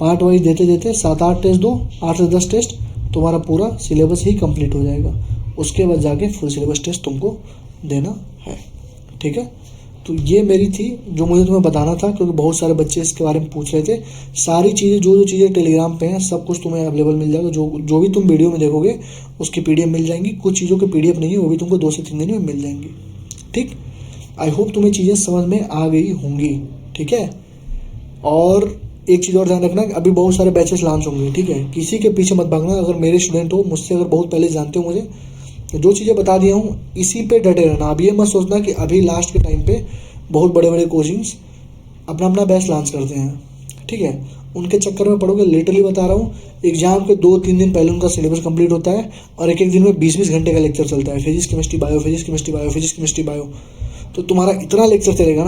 पार्ट वाइज देते देते 7-8 टेस्ट दो, 8 से 10 टेस्ट, तुम्हारा पूरा सिलेबस ही कंप्लीट हो जाएगा। उसके बाद जाके फुल सिलेबस टेस्ट तुमको देना है, ठीक है। तो ये मेरी थी जो मुझे तुम्हें बताना था, क्योंकि बहुत सारे बच्चे इसके बारे में पूछ रहे थे। सारी चीज़ें जो चीज़ें टेलीग्राम पे हैं, सब कुछ तुम्हें अवेलेबल मिल जाएगा। जो भी तुम वीडियो में देखोगे उसकी PDF मिल जाएंगी। कुछ चीज़ों की PDF नहीं है, वो भी तुमको 2 से 3 दिन में मिल जाएंगी, ठीक। आई होप तुम्हें चीज़ें समझ में आ गई होंगी, ठीक है। और एक चीज़ और ध्यान रखना, अभी बहुत सारे बैचेस लॉन्च होंगे, ठीक है। किसी के पीछे मत भागना। अगर मेरे स्टूडेंट हो, मुझसे अगर बहुत पहले जानते हो मुझे, तो जो चीज़ें बता दिया हूँ इसी पे डटे रहना। अब ये मत सोचना कि अभी लास्ट के टाइम पे बहुत बड़े बड़े कोचिंग्स अपना बैच लॉन्च करते हैं, ठीक है, उनके चक्कर में पड़ोगे। लिटरली बता रहा हूँ, एग्जाम के 2-3 दिन पहले उनका सिलेबस कंप्लीट होता है और एक एक दिन में 20-20 घंटे का लेक्चर चलता है, physics chemistry bio, physics chemistry bio, physics chemistry bio. तो तुम्हारा इतना लेक्चर चलेगा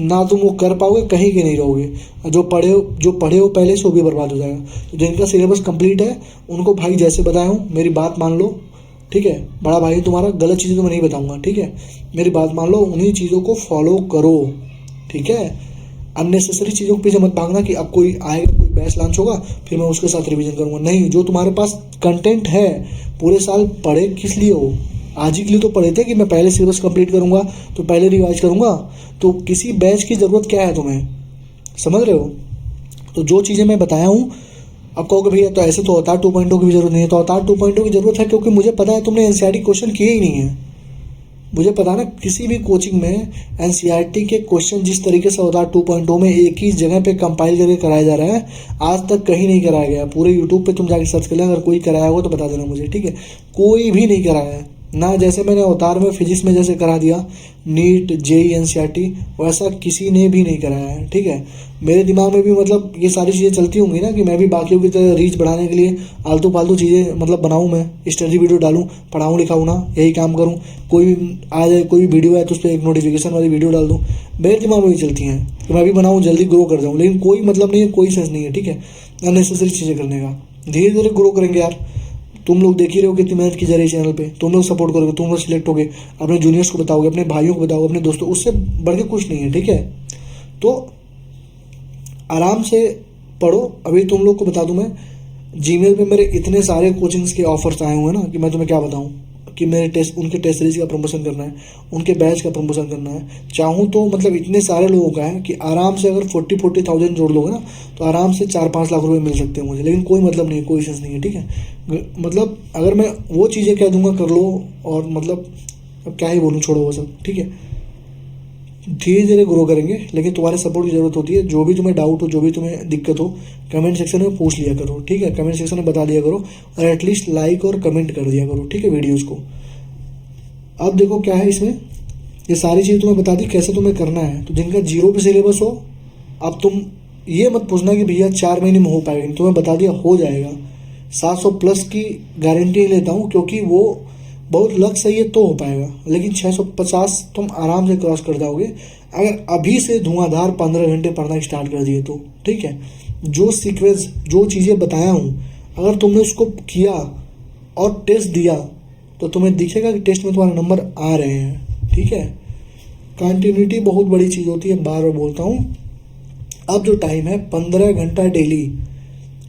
ना तुम वो कर पाओगे, कहीं के नहीं रहोगे। जो पढ़े हो पहले से वो भी बर्बाद हो जाएगा। तो जिनका सिलेबस कंप्लीट है उनको भाई जैसे बताया हूँ मेरी बात मान लो, ठीक है। बड़ा भाई तुम्हारा, गलत चीज़ें तो मैं नहीं बताऊँगा, ठीक है। मेरी बात मान लो, उन्हीं चीज़ों को फॉलो करो, ठीक है। अननेसेसरी चीज़ों के पीछे मत भागना कि अब कोई आएगा, कोई बैच लॉन्च होगा फिर मैं उसके साथ रिवीजन करूँगा। नहीं, जो तुम्हारे पास कंटेंट है, पूरे साल पढ़े किस लिए हो? आज ही के लिए तो पढ़े थे कि मैं पहले सिलेबस कंप्लीट करूँगा तो पहले रिवाइज करूँगा। तो किसी बैच की ज़रूरत क्या है तुम्हें, समझ रहे हो? तो जो चीज़ें मैं बताया हूँ, अब कहोगे भैया तो ऐसे तो अवतार 2.0 की भी जरूरत नहीं है। तो अवतार 2.0 की जरूरत है क्योंकि मुझे पता है तुमने एनसीईआरटी क्वेश्चन किए ही नहीं है। मुझे पता है ना, किसी भी कोचिंग में एनसीईआरटी के क्वेश्चन जिस तरीके से अवतार 2.0 में एक ही जगह पे कंपाइल करके कराया जा रहा है, आज तक कहीं नहीं कराया गया। पूरे यूट्यूब पे तुम जाके सर्च कर लेना, अगर कोई कराया हो तो बता देना मुझे, ठीक है। कोई भी नहीं कराया है ना। जैसे मैंने अवतार में फिजिक्स में जैसे करा दिया, नीट जेई एनसीईआरटी, वैसा किसी ने भी नहीं कराया है, ठीक है। मेरे दिमाग में भी मतलब ये सारी चीज़ें चलती होंगी ना कि मैं भी बाकियों की तरह रीच बढ़ाने के लिए आलतू फालतू चीज़ें मतलब बनाऊँ, मैं स्टडी वीडियो डालूँ, पढ़ाऊँ लिखाऊँ ना, यही काम करूँ। कोई भी आ जाए, कोई भी वीडियो आए तो उस पर एक नोटिफिकेशन वाली वीडियो डाल दूँ। मेरे दिमाग में भी चलती हैं तो मैं भी बनाऊँ, जल्दी ग्रो कर जाऊँ। लेकिन कोई मतलब नहीं है, कोई सेंस नहीं है, ठीक है, अननेसेसरी चीज़ें करने का। धीरे धीरे ग्रो करेंगे यार। तुम लोग देख ही रहे हो कितनी मेहनत की जा रही है चैनल पे। तुम लोग सपोर्ट करोगे, तुम लोग सिलेक्ट होगे, अपने जूनियर्स को बताओगे, अपने भाइयों को बताओगे, अपने दोस्तों, उससे बढ़ के कुछ नहीं है, ठीक है। तो आराम से पढ़ो। अभी तुम लोग को बता दूं, मैं जीमेल पे मेरे इतने सारे कोचिंग्स के ऑफर्स आए हुए हैं ना कि मैं तुम्हें क्या बताऊं कि मेरे टेस्ट, उनके टेस्ट सीरीज का प्रमोशन करना है, उनके बैच का प्रमोशन करना है। चाहूँ तो मतलब इतने सारे लोगों का है कि आराम से अगर 40,000 जोड़ लोगे ना तो आराम से 4-5 लाख रुपए मिल सकते हैं मुझे। लेकिन कोई मतलब नहीं है, कोई सेंस नहीं है, ठीक है। मतलब अगर मैं वो चीज़ें कह दूंगा कर लो, और मतलब अब क्या ही बोलूँ, छोड़ो वो सब, ठीक है। धीरे धीरे ग्रो करेंगे, लेकिन तुम्हारे सपोर्ट की ज़रूरत होती है। जो भी तुम्हें डाउट हो, जो भी तुम्हें दिक्कत हो, कमेंट सेक्शन में पूछ लिया करो, ठीक है। कमेंट सेक्शन में बता दिया करो और एटलीस्ट लाइक और कमेंट कर दिया करो, ठीक है, वीडियोज़ को। अब देखो क्या है इसमें, ये सारी चीज़ तुम्हें बता दी कैसे तुम्हें करना है। तो जिनका 0 पे सिलेबस हो, अब तुम ये मत पूछना कि भैया 4 महीने में हो पाएगा, तुम्हें बता दिया हो जाएगा। 700 प्लस की गारंटी लेता हूँ क्योंकि वो बहुत लक सही है तो हो पाएगा, लेकिन 650 तुम आराम से क्रॉस कर जाओगे अगर अभी से धुआंधार 15 घंटे पढ़ना स्टार्ट कर दिए तो, ठीक है। जो सीक्वेंस, जो चीज़ें बताया हूँ, अगर तुमने उसको किया और टेस्ट दिया तो तुम्हें दिखेगा कि टेस्ट में तुम्हारे नंबर आ रहे हैं, ठीक है। कंटिन्यूटी बहुत बड़ी चीज़ होती है, बार बार बोलता हूँ। अब जो टाइम है 15 घंटा डेली,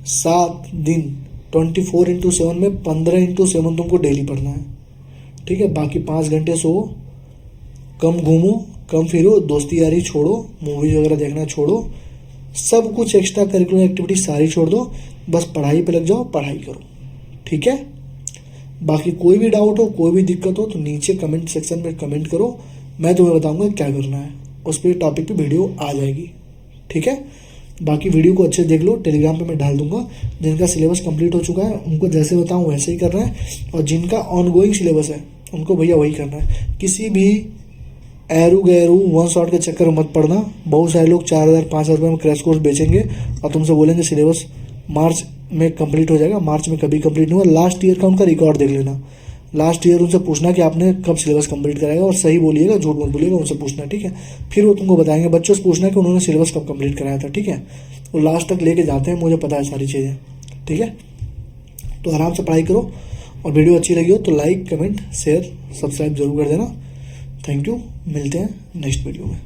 7 दिन, 24/7 में 15/7 तुमको डेली पढ़ना है, ठीक है। बाकी 5 घंटे सो, कम घूमो, कम फिरो, दोस्ती यारी छोड़ो, मूवीज वगैरह देखना छोड़ो, सब कुछ एक्स्ट्रा करिकुलर एक्टिविटी सारी छोड़ दो, बस पढ़ाई पे लग जाओ, पढ़ाई करो, ठीक है। बाकी कोई भी डाउट हो, कोई भी दिक्कत हो तो नीचे कमेंट सेक्शन में कमेंट करो, मैं तुम्हें बताऊंगा क्या करना है। उस पर टॉपिक पे वीडियो आ जाएगी, ठीक है। बाकी वीडियो को अच्छे देख लो, टेलीग्राम पे मैं डाल दूंगा। जिनका सिलेबस कंप्लीट हो चुका है उनको जैसे बताऊँ वैसे ही करना है, और जिनका ऑनगोइंग सिलेबस है उनको भैया वही करना है। किसी भी एरू गैरू वन शॉट के चक्कर में मत पड़ना। बहुत सारे लोग 4,000-5,000 रुपये में क्रैश कोर्स बेचेंगे और तुमसे बोलेंगे सिलेबस मार्च में कंप्लीट हो जाएगा। मार्च में कभी कंप्लीट नहीं हुआ। लास्ट ईयर का उनका रिकॉर्ड देख लेना। लास्ट ईयर उनसे पूछना कि आपने कब सिलेबस कंप्लीट कराएगा, और सही बोलिएगा, झूठ मत बोलिएगा, उनसे पूछना, ठीक है। फिर वो तुमको बताएंगे। बच्चों से पूछना कि उन्होंने सिलेबस कब कंप्लीट कराया था, ठीक है। वो लास्ट तक लेके जाते हैं, मुझे पता है सारी चीज़ें, ठीक है। तो आराम से पढ़ाई करो, और वीडियो अच्छी लगी हो तो लाइक, कमेंट, शेयर, सब्सक्राइब जरूर कर देना। थैंक यू, मिलते हैं नेक्स्ट वीडियो में।